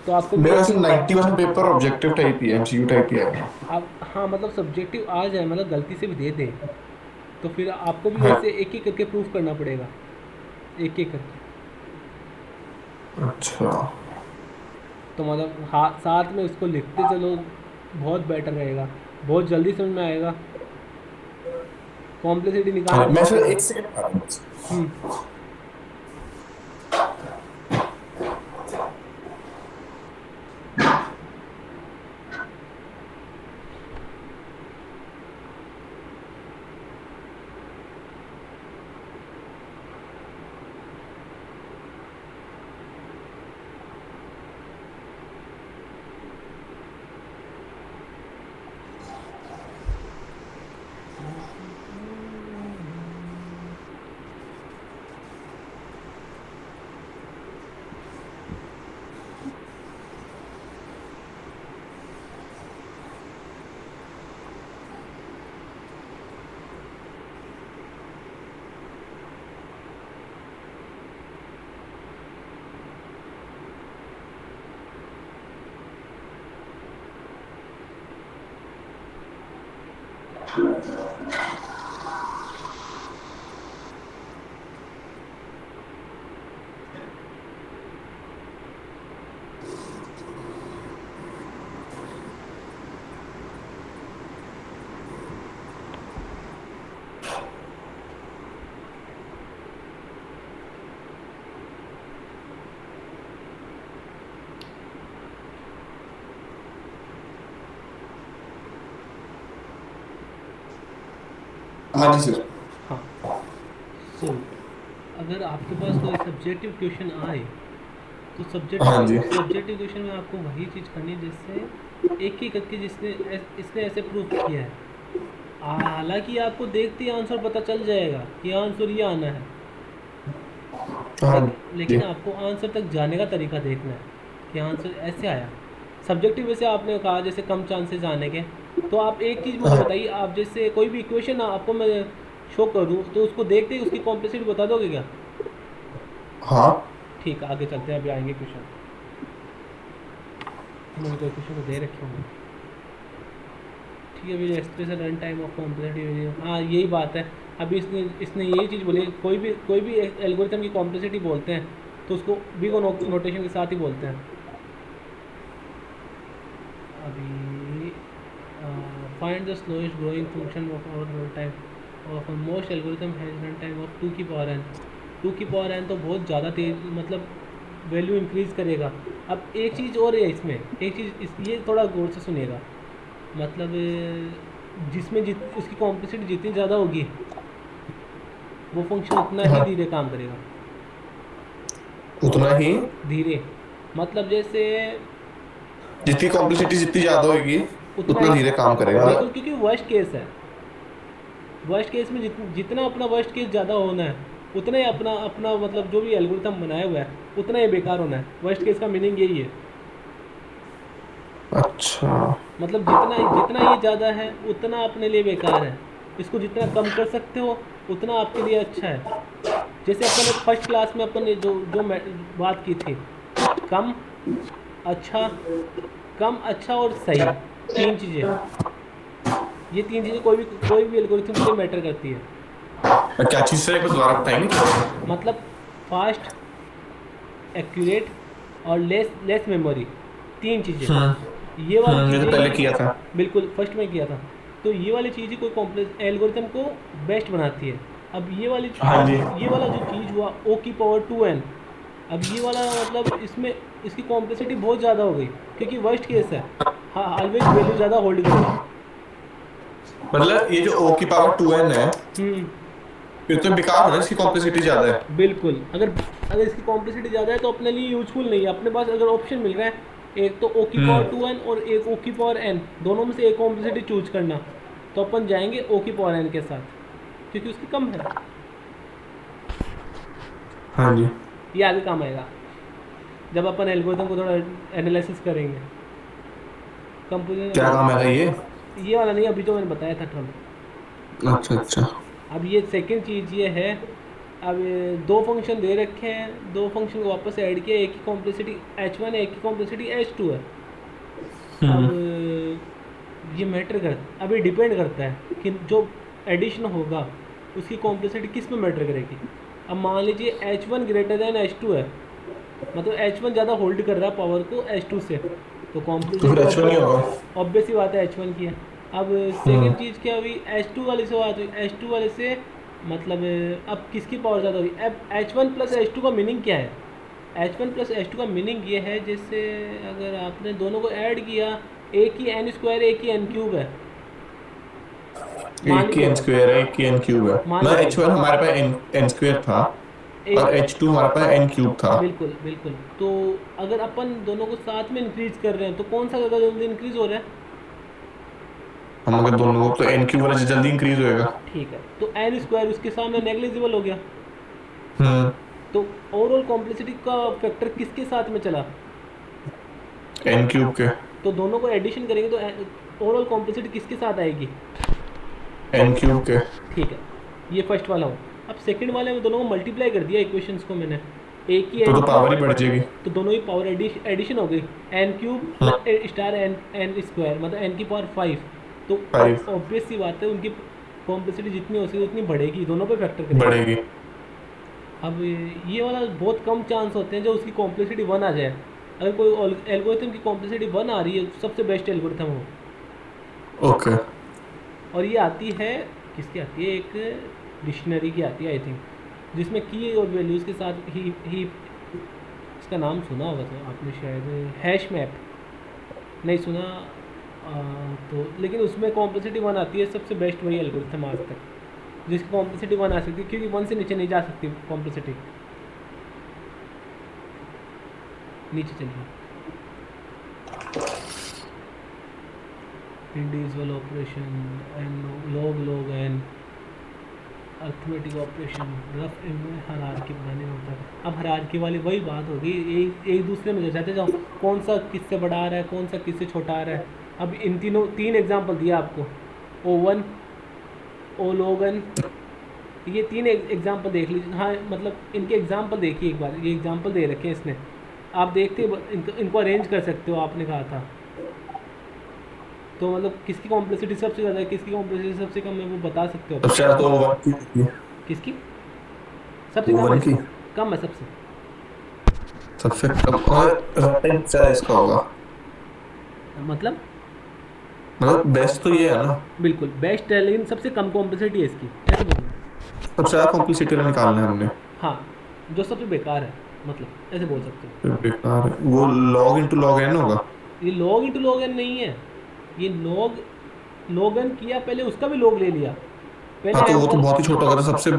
Speaker 1: तो आपको भी
Speaker 2: मेरा
Speaker 1: एक
Speaker 2: ऐसे
Speaker 1: एक,
Speaker 2: 90% पेपर ऑब्जेक्टिव टाइप ही है, एमसीक्यू टाइप ही है।
Speaker 1: आप हाँ मतलब सब्जेक्टिव आ जाए, मतलब गलती से भी दे दें, तो फिर आपको भी
Speaker 2: हाँ।
Speaker 1: वैसे एक एक करके प्रूफ करना पड़ेगा, एक एक करके।
Speaker 2: अच्छा।
Speaker 1: तो मतलब हाँ साथ में उसको लिखते चलो, बहुत बेटर रहेगा, बहुत जल्दी समझ में आएगा, कॉम्प्लेक्सिटी
Speaker 2: हाँ,
Speaker 1: निकालना
Speaker 2: मैं
Speaker 1: बहुत।
Speaker 2: फिर एक सेकंड आ रहा हूँ बस।
Speaker 1: हम्म
Speaker 2: हाँ जी सर।
Speaker 1: हाँ। सो अगर आपके पास कोई सब्जेक्टिव क्वेश्चन आए तो
Speaker 2: हाँ जी।
Speaker 1: सब्जेक्टिव क्वेश्चन में आपको वही चीज़ करनी है जिससे एक ही करके इसने ऐसे प्रूफ किया है। हालांकि आपको देखते ही आंसर पता चल जाएगा कि आंसर ये आना है,
Speaker 2: हाँ जी।
Speaker 1: लेकिन आपको आंसर तक जाने का तरीका देखना है कि आंसर ऐसे आया। सब्जेक्टिव वैसे आपने कहा जैसे कम चांसेस आने के, तो आप एक चीज़ मुझे
Speaker 2: हाँ
Speaker 1: बताइए, आप जैसे कोई भी इक्वेशन आपको मैं शो करूँ तो उसको देखते ही उसकी कॉम्प्लेक्सिटी बता दोगे क्या?
Speaker 2: हाँ।
Speaker 1: ठीक है, आगे चलते हैं, अभी आएंगे क्वेश्चन। मैंने कोई क्वेश्चन तो दे रखे होंगे। ठीक है, अभी expression run time of complexity, हाँ यही बात है। अभी इसने इसने यही चीज़ बोली, कोई भी एल्गोरिथम की कॉम्प्लेक्सिटी बोलते हैं तो उसको बी को नोटेशन के साथ ही बोलते हैं। अभी find the slowest growing function of our run time of most algorithm has run time of 2 की पावर n। 2 की पावर n तो बहुत ज़्यादा तेज, मतलब वैल्यू इंक्रीज़ करेगा। अब एक चीज़ और है इसमें, एक चीज़ ये थोड़ा गौर से सुनिएगा। मतलब जिसमें उसकी कॉम्प्लेक्सिटी जितनी ज़्यादा होगी वो फंक्शन उतना ही
Speaker 2: हाँ,
Speaker 1: धीरे काम करेगा।
Speaker 2: उतना ही।
Speaker 1: धीरे मतलब जैसे
Speaker 2: जितनी कॉम्प्लेक्सिटी जितनी ज्यादा होगी
Speaker 1: उतना
Speaker 2: उतना
Speaker 1: ही
Speaker 2: धीरे काम करेगा।
Speaker 1: बिल्कुल, क्योंकि वर्स्ट केस है। वर्स्ट केस में जितना अपना वर्स्ट केस ज़्यादा होना है उतना ही अपना अपना मतलब जो भी एल्गोरिथम बनाया हुआ है उतना ही बेकार होना है। वर्स्ट केस का मीनिंग यही है।
Speaker 2: अच्छा।
Speaker 1: मतलब जितना जितना ये ज़्यादा है उतना अपने लिए बेकार है। इसको जितना कम कर सकते हो उतना आपके लिए अच्छा है। जैसे अपन ने फर्स्ट क्लास में अपन ने जो जो बात की थी, कम, अच्छा, कम, अच्छा और सही, तीन चीज़ें। ये तीन चीज़ें कोई भी एल्गोरिथम के लिए मैटर करती है।
Speaker 2: क्या चीज सर, एक बार दोबारा बताएंगे?
Speaker 1: मतलब फास्ट, एक्यूरेट और लेस लेस मेमोरी, तीन चीज़ें। ये वाली
Speaker 2: ये तो
Speaker 1: चीज़ें
Speaker 2: पहले
Speaker 1: ही
Speaker 2: किया था।
Speaker 1: बिल्कुल फर्स्ट में किया था। तो ये वाली चीज़ ही कोई कॉम्प्लेक्स एल्गोरिथम को बेस्ट बनाती है। अब
Speaker 2: हाँ जी।
Speaker 1: ये वाला जो चीज़ हुआ ओ की पावर 2n, अब ये वाला मतलब इसमें इसकी कॉम्प्लेक्सिटी बहुत ज़्यादा हो गई क्योंकि वर्स्ट केस है। हाँ, ऑलवेज वैल्यू ज़्यादा होल्ड करेगा।
Speaker 2: मतलब ये जो ओ की पावर 2n है,
Speaker 1: हम्म।
Speaker 2: फिर तो बेकार होना इसकी कॉम्प्लेक्सिटी ज्यादा है।
Speaker 1: बिल्कुल, अगर अगर इसकी कॉम्प्लेक्सिटी ज़्यादा है तो अपने लिए यूजफुल नहीं है। अपने पास अगर ऑप्शन मिल रहा है एक तो ओ की पावर
Speaker 2: हम्म।
Speaker 1: 2n और एक ओ की पावर n, दोनों में से एक कॉम्प्लेक्सिटी चूज करना, तो अपन जाएंगे ओ की पावर n के साथ क्योंकि उसकी कम है।
Speaker 2: हाँ जी।
Speaker 1: ये आगे काम आएगा जब अपन एल्गोरिथम को थोड़ा एनालिसिस करेंगे।
Speaker 2: क्या काम है ये?
Speaker 1: कंपोजिशन ये वाला नहीं, अभी जो मैंने बताया था टर्म।
Speaker 2: अच्छा अच्छा।
Speaker 1: अब ये सेकंड चीज़ ये है। अब ये दो फंक्शन दे रखे हैं, दो फंक्शन को वापस ऐड किया, एक की कॉम्प्लेक्सिटी h1 है, एक की कॉम्प्लेक्सिटी h2 है। अब ये मैटर कर अब ये डिपेंड करता है कि जो एडिशन होगा उसकी कॉम्प्लेक्सिटी किस में मैटर करेगी। अब मान लीजिए h1 ग्रेटर दैन h2 है, मतलब h1 ज़्यादा होल्ड कर रहा है पावर को h2 से, तो
Speaker 2: तो फिर
Speaker 1: कॉम्प्लेक्सिटी
Speaker 2: H1 ही होगा।
Speaker 1: ऑब्वियस ही बात है h1 की है। अब सेकंड चीज़ क्या हुई, h2 वाले से बात हुई, h2 वाले से मतलब अब किसकी पावर ज़्यादा हुई। अब h1 प्लस h2 का मीनिंग क्या है? h1 प्लस h2 का मीनिंग ये है जैसे अगर आपने दोनों को ऐड किया, एक ही n स्क्वायर एक ही n क्यूब है। मान
Speaker 2: एक की
Speaker 1: लीजिए
Speaker 2: एन स्क्वेयर है, एक की एन क्यूब है।
Speaker 1: मान
Speaker 2: मतलब
Speaker 1: लीजिए
Speaker 2: H1 हमारे पास एन एन स्क्वेयर था और H2 हमारे पास एन क्यूब था।
Speaker 1: बिल्कुल बिल्कुल। तो अगर अपन दोनों को साथ में इंक्रीज कर रहे हैं तो कौन सा ज़्यादा जल्दी इंक्रीज हो रहा है?
Speaker 2: हम अगर दोनों को, तो एन क्यूब वाला जल्दी इंक्रीज होएगा।
Speaker 1: ठीक है, तो n स्क्वायर उसके सामने नेग्लिजिबल हो गया।
Speaker 2: हम्म।
Speaker 1: तो ओवरऑल कॉम्प्लेक्सिटी का फैक्टर किसके साथ में चला?
Speaker 2: एन क्यूब के।
Speaker 1: तो दोनों को एडिशन करेंगे तो ओवरऑल कॉम्प्लेक्सिटी किसके साथ आएगी?
Speaker 2: एन क्यूब के।
Speaker 1: ठीक है, ये फर्स्ट वाला हो। अब सेकंड वाले में दोनों को मल्टीप्लाई कर दिया इक्वेशंस को मैंने, एक ही
Speaker 2: तो
Speaker 1: n
Speaker 2: पावर ही बढ़ जाएगी।
Speaker 1: तो दोनों ही पावर एडिशन हो गई, n cube plus star n n square मतलब एन की पावर 5। तो
Speaker 2: 5
Speaker 1: ऑब्वियस सी बात है उनकी कॉम्प्लेक्सिटी जितनी हो सके उतनी बढ़ेगी, दोनों पे फैक्टर करेंगे।
Speaker 2: बढ़ेगी।
Speaker 1: अब ये वाला बहुत कम चांस होते हैं जो उसकी कॉम्प्लेक्सिटी 1 आ जाए। अगर कोई एल्गोरिथम की कॉम्प्लेक्सिटी 1 आ रही है सबसे बेस्ट एल्गोरिथम हो।
Speaker 2: ओके।
Speaker 1: और ये आती है किसकी आती है, एक डिक्शनरी की आती है आई थिंक, जिसमें की और वैल्यूज़ के साथ ही इसका नाम सुना होगा तो आपने शायद, हैश मैप नहीं सुना तो, लेकिन उसमें कॉम्प्लेक्सिटी 1 आती है, सबसे बेस्ट वही एल्गोरिथम आज तक। जिसकी कॉम्प्लेक्सिटी 1 आ सकती है, क्योंकि 1 से नीचे नहीं जा सकती कॉम्प्लेक्सिटी। नीचे चलिए, individual operation and log and arithmetic operation rough hierarchy बनाने में होता है। अब हायरार्की वाली वही बात होगी, एक दूसरे में जाते जाओ, कौन सा किससे बड़ा आ रहा है, कौन सा किससे छोटा आ रहा है। अब इन तीन एग्जांपल दिया आपको, O1 O log n, ये तीन एग्जांपल देख लीजिए। हाँ मतलब इनके एग्जांपल देखिए एक बार, ये एग्जांपल दे रखे हैं इसने, आप देखते इनको अरेंज कर सकते हो, आपने कहा था। तो मतलब किसकी कॉम्प्लेक्सिटी सबसे ज़्यादा है, किसकी कॉम्प्लेक्सिटी सबसे कम है, वो बता सकते हो
Speaker 2: सबसे
Speaker 1: आप।
Speaker 2: ज्यादा तो वन की,
Speaker 1: किसकी सबसे कम है?
Speaker 2: वन की
Speaker 1: कम है सबसे।
Speaker 2: सबसे कम, और रन टाइम क्या इसका होगा?
Speaker 1: मतलब
Speaker 2: मतलब बेस्ट तो ये है ना,
Speaker 1: बिल्कुल बेस्ट है, लेकिन सबसे कम कॉम्प्लेक्सिटी है इसकी, ऐसे बोलना।
Speaker 2: सबसे ज्यादा कॉम्प्लेक्सिटी निकालना है हमने।
Speaker 1: हाँ, जो सबसे बेकार है, मतलब ऐसे बोल सकते हो।
Speaker 2: फिर बेकार है वो, लॉग इनटू लॉग एन होगा।
Speaker 1: ये लॉग इंटू लॉग एन नहीं है, ये लॉग एन किया, पहले उसका भी लॉग ले लिया,
Speaker 2: हाँ
Speaker 1: पहले
Speaker 2: तो
Speaker 1: एम
Speaker 2: वो तो
Speaker 1: वन,
Speaker 2: बहुत ही छोटा होगा, तो सबसे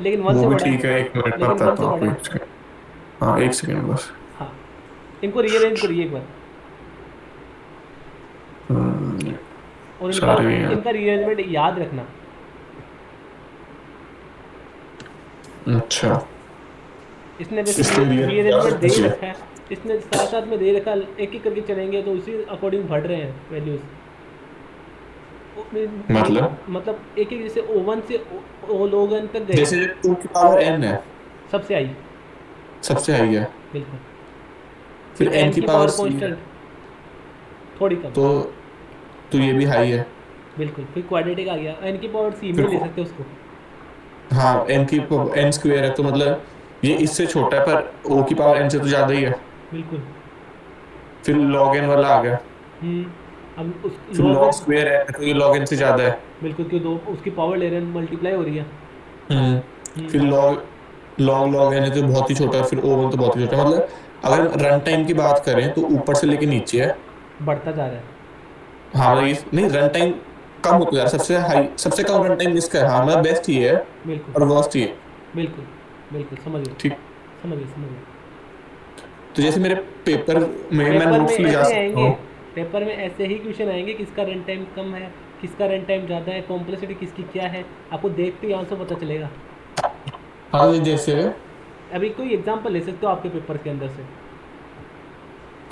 Speaker 1: लेकिन वन
Speaker 2: वो
Speaker 1: से
Speaker 2: भी
Speaker 1: बड़ा
Speaker 2: ठीक है,
Speaker 1: है,
Speaker 2: एक मिनट में
Speaker 1: लेकिन वन
Speaker 2: बताता
Speaker 1: से
Speaker 2: हूँ
Speaker 1: बड़ा
Speaker 2: आपको,
Speaker 1: है।
Speaker 2: एक सेकंड। हाँ एक सेकंड बस।
Speaker 1: हाँ, इनको रीअरेंज करिए एक बार,
Speaker 2: हम्म,
Speaker 1: और इनका
Speaker 2: सारे हैं।
Speaker 1: इनका रीअरेंजमेंट याद रखना।
Speaker 2: अच्छा,
Speaker 1: इसने वैसे
Speaker 2: इसके लिए याद
Speaker 1: रीअरेंजमेंट दे
Speaker 2: रखना
Speaker 1: ही
Speaker 2: चाहिए।
Speaker 1: रखा है, इसने साथ साथ में दे रखा है, एक एक करके चलेंगे तो उसी अकॉर्डिंग बढ़ रहे हैं वैल्यूज़।
Speaker 2: मतलब
Speaker 1: मतलब एक एक, जैसे O1 से O log n तक गए,
Speaker 2: जैसे टू की पावर एन है,
Speaker 1: सबसे आई,
Speaker 2: सबसे हाई है,
Speaker 1: बिल्कुल।
Speaker 2: फिर
Speaker 1: फिर
Speaker 2: एन
Speaker 1: n
Speaker 2: की
Speaker 1: की
Speaker 2: पावर
Speaker 1: पावर
Speaker 2: सी है,
Speaker 1: कांस्टेंट, थोड़ी कम,
Speaker 2: तो ये भी हाई है।
Speaker 1: बिल्कुल। फिर क्वाड्रेटिक आ गया, n की पावर c में
Speaker 2: फिर
Speaker 1: ले सकते हो उसको,
Speaker 2: हाँ एन की एन स्क्वेयर है, तो मतलब ये इससे छोटा है, पर ओ की पावर एन से तो ज्यादा ही है।
Speaker 1: बिल्कुल।
Speaker 2: फिर लॉग एन वाला आ गया,
Speaker 1: अब उस
Speaker 2: फिर
Speaker 1: log
Speaker 2: log
Speaker 1: n,
Speaker 2: square n है, तो ये लॉग एन से ज्यादा है।
Speaker 1: बिल्कुल, क्यों दो उसकी पावर ले रहे हैं, मल्टीप्लाई हो रही है।
Speaker 2: हम्म, फिर लॉग लॉग लॉग एन है तो बहुत ही छोटा है, फिर ओ वन तो बहुत ही छोटा है। मतलब अगर हम रन टाइम की बात करें तो ऊपर से लेके नीचे है।
Speaker 1: बढ़ता जा रहा है,
Speaker 2: हाँ मतलब ये नहीं, रन टाइम कम होता जा रहा है, सबसे हाई सबसे कम रन टाइम इसका है। हाँ मतलब बेस्ट ये है
Speaker 1: बिल्कुल
Speaker 2: और वर्स्ट ये।
Speaker 1: बिल्कुल बिल्कुल, समझ गए,
Speaker 2: ठीक,
Speaker 1: समझ गए, समझ गए।
Speaker 2: तो जैसे मेरे पेपर में मैं
Speaker 1: पेपर में
Speaker 2: नोट्स ले जा
Speaker 1: ऐसे
Speaker 2: सकता
Speaker 1: आएंगे,
Speaker 2: हूँ।
Speaker 1: पेपर में ऐसे ही क्वेश्चन आएंगे, किसका रन टाइम कम है, किसका रन टाइम ज़्यादा है, कॉम्प्लेक्सिटी किसकी क्या है, आपको देखते ही आंसर पता चलेगा।
Speaker 2: हाँ तो जैसे,
Speaker 1: अभी कोई एग्जांपल ले सकते हो आपके पेपर के अंदर से।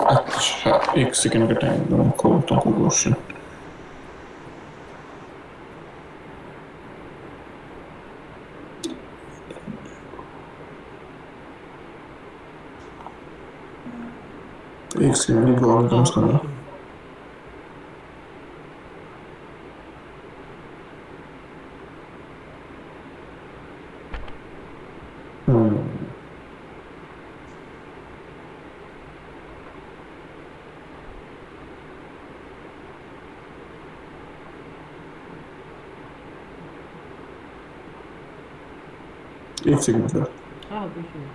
Speaker 2: अच्छा एक सेकंड का टाइम दो, मैं खोलता हूँ क्वेश्चन। एक सेकंड
Speaker 1: हाँ
Speaker 2: एल्गोरिथम्स
Speaker 1: हाँ,
Speaker 2: का
Speaker 1: कोई
Speaker 2: ना।
Speaker 1: इशू नहीं।
Speaker 2: हम्म, एक सेकंड सर।
Speaker 1: हाँ हाँ, कोई इशू नहीं।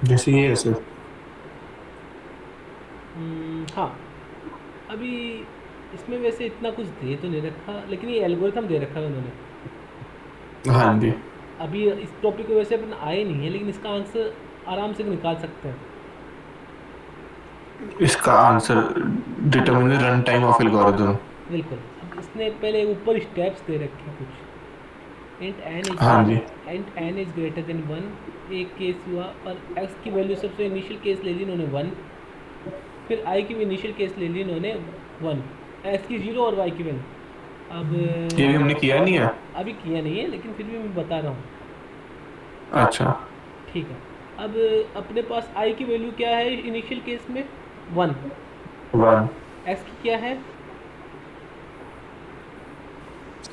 Speaker 2: जैसे ये है सर।
Speaker 1: हाँ, अभी इसमें वैसे इतना कुछ दे तो नहीं रखा, लेकिन ये एल्गोरिथम दे रखा है उन्होंने।
Speaker 2: हाँ जी,
Speaker 1: अभी इस टॉपिक पे वैसे अपन आए नहीं है, लेकिन इसका आंसर आराम से निकाल सकते हैं।
Speaker 2: इसका answer determine the run time of algorithm.
Speaker 1: बिल्कुल। अब इसने पहले ऊपर स्टेप्स दे रखे हैं कुछ, इंट एन इज
Speaker 2: हाँ जी
Speaker 1: int n is greater than one, एक केस हुआ, और एक्स की वैल्यू सबसे इनिशियल केस ले ली इन्होंने वन, फिर आई की भी इनिशियल केस ले ली इन्होंने वन, एक्स की जीरो और वाई की वैल्यू। अब
Speaker 2: ये भी हमने किया नहीं है।
Speaker 1: अभी किया नहीं है, लेकिन फिर भी मैं बता रहा हूँ।
Speaker 2: अच्छा
Speaker 1: ठीक है। अब अपने पास आई की वैल्यू क्या है इनिशियल केस में, वन।
Speaker 2: वन
Speaker 1: एक्स की क्या है,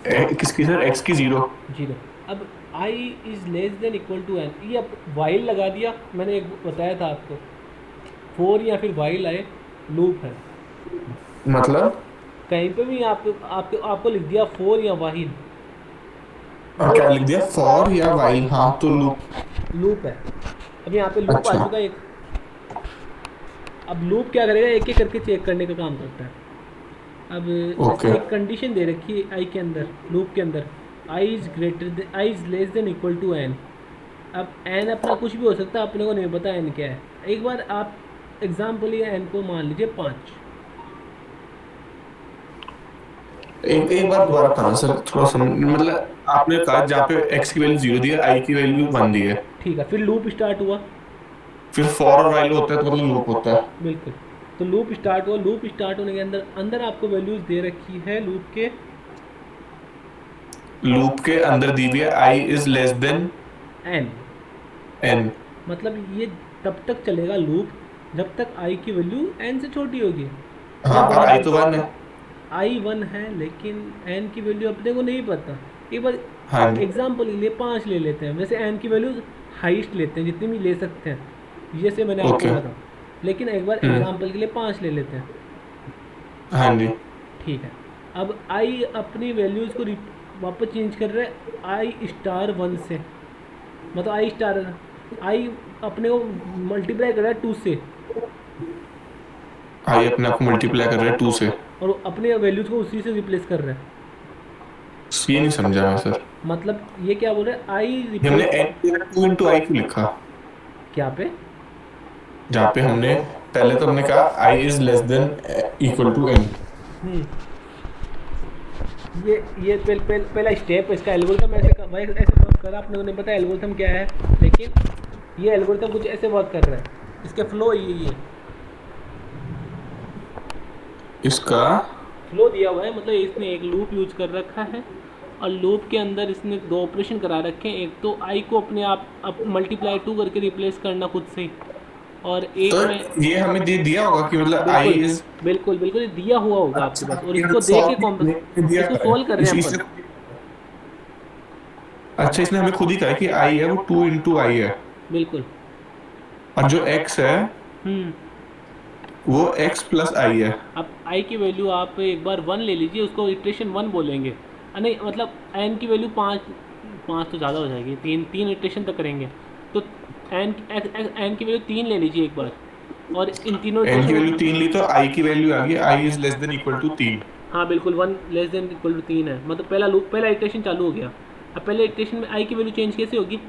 Speaker 2: किसकी सर? एक्स की जीरो।
Speaker 1: जीरो। अब i is less than equal to n, ये अब वाइल लगा दिया, मैंने एक बताया था आपको, फोर या फिर वाइल आए, लूप है।
Speaker 2: मतलब
Speaker 1: कहीं पे भी आपको लिख दिया फोर या वाहिल, वो
Speaker 2: क्या लिख दिया? फॉर या वाइल? हाँ तो लूप।
Speaker 1: लूप है। अब यहाँ पे लूप आ
Speaker 2: अच्छा
Speaker 1: चुका है एक। अब लूप क्या करेगा, एक एक करके चेक करने का काम करता है। अब
Speaker 2: ओके।
Speaker 1: एक कंडीशन दे रखी है आई के अंदर, लूप के अंदर, i is less than equal to n. अब एन अपना कुछ भी हो सकता है, अपने को नहीं पता एन क्या है। एक बार आप एग्जाम्पल ये एन को मान लीजिए पाँच।
Speaker 2: एक बार दोबारा बताना सर, थोड़ा समझ मतलब आपने कहा जहाँ पे एक्स की वैल्यू जीरो दी है, आई की वैल्यू वन दी है,
Speaker 1: ठीक है, फिर लूप स्टार्ट हुआ।
Speaker 2: फिर फॉर और वाइल होता है तो मतलब लूप होता है।
Speaker 1: बिल्कुल। तो लूप स्टार्ट हुआ, लूप स्टार्ट होने के अंदर अंदर आपको वैल्यूज दे रखी है लूप के,
Speaker 2: लूप के अंदर दी हुई है i is less than
Speaker 1: n.
Speaker 2: N.
Speaker 1: मतलब ये तब तक चलेगा लूप जब तक आई की वैल्यू एन से छोटी होगी, या
Speaker 2: हाँ और आई तो वन है।
Speaker 1: आई वन है लेकिन एन की वैल्यू अपने को नहीं पता। एक बार
Speaker 2: हाँ जी
Speaker 1: एग्जाम्पल के लिए पाँच ले लेते हैं, वैसे एन की वैल्यू हाईएस्ट लेते हैं जितनी भी ले सकते हैं, जैसे मैंने आपको
Speaker 2: ओके।
Speaker 1: कहा था। लेकिन एक बार एग्जाम्पल के लिए पाँच ले लेते हैं।
Speaker 2: हाँ जी
Speaker 1: ठीक है। अब आई अपनी वैल्यूज़ को वापस चेंज कर रहा है आई स्टार वन से, मतलब आई स्टार, आई अपने को मल्टीप्लाई कर रहा है टू से,
Speaker 2: आई अपने आप को मल्टीप्लाई कर रहा है टू से।
Speaker 1: और अपने वैल्यूज़ को उसी से रिप्लेस कर रहा है।
Speaker 2: ये नहीं समझा मैं सर।
Speaker 1: मतलब ये क्या बोल रहा है, आई
Speaker 2: ये हमने
Speaker 1: रिप्लेस
Speaker 2: एन टू इंटू आई क्यों लिखा?
Speaker 1: क्या पे।
Speaker 2: जहाँ पे हमने पहले तो हमने कहा i is less than equal to n.
Speaker 1: Hmm, ये पहला स्टेप है इसका, एल्गोरिथम ऐसे वर्क कर रहा है, अपने को नहीं पता एल्गोरिथम क्या है, लेकिन ये एल्गोरिथम कुछ ऐसे वर्क कर रहा है। इसके फ्लो ये
Speaker 2: इसका
Speaker 1: फ्लो दिया हुआ है, मतलब इसने एक लूप यूज कर रखा है, और लूप के अंदर इसने दो ऑपरेशन करा रखे हैं। एक तो आई को अपने आप मल्टीप्लाई टू करके रिप्लेस करना खुद से ही, और
Speaker 2: तो
Speaker 1: एक में
Speaker 2: ये हमें दे दिया होगा कि मतलब आई
Speaker 1: बिल्कुल
Speaker 2: इज।
Speaker 1: बिल्कुल बिल्कुल ये दिया हुआ होगा आपके
Speaker 2: अच्छा
Speaker 1: पास, और
Speaker 2: ये
Speaker 1: इसको दे के
Speaker 2: सॉल्व दिया
Speaker 1: इसको
Speaker 2: है
Speaker 1: सोल्व कर रहे हैं
Speaker 2: इससे।
Speaker 1: अपन।
Speaker 2: अच्छा इसने हमें खुद ही कहा है कि आई है वो टू इंटू आई है,
Speaker 1: बिल्कुल।
Speaker 2: और जो एक्स है
Speaker 1: हम्म।
Speaker 2: वो एक्स प्लस आई है।
Speaker 1: अब आई की वैल्यू आप एक बार वन ले लीजिए, उसको इटरेशन वन बोलेंगे। नहीं मतलब एन की वैल्यू पाँच, पाँच तो ज़्यादा हो जाएगी, तीन तीन इटरेशन तक करेंगे, तो एन की वैल्यू तीन ले लीजिए एक बार, और इन तीनों
Speaker 2: एन की
Speaker 1: इटरेशन।
Speaker 2: वैल्यू तीन ली तो आई की वैल्यू आ गई, i is less than equal to तीन।
Speaker 1: हाँ बिल्कुल, one less than equal to तीन है, मतलब पहला लूप पहला इटरेशन चालू हो गया। अब पहले इटरेशन में आई की वैल्यू चेंज कैसे होगी,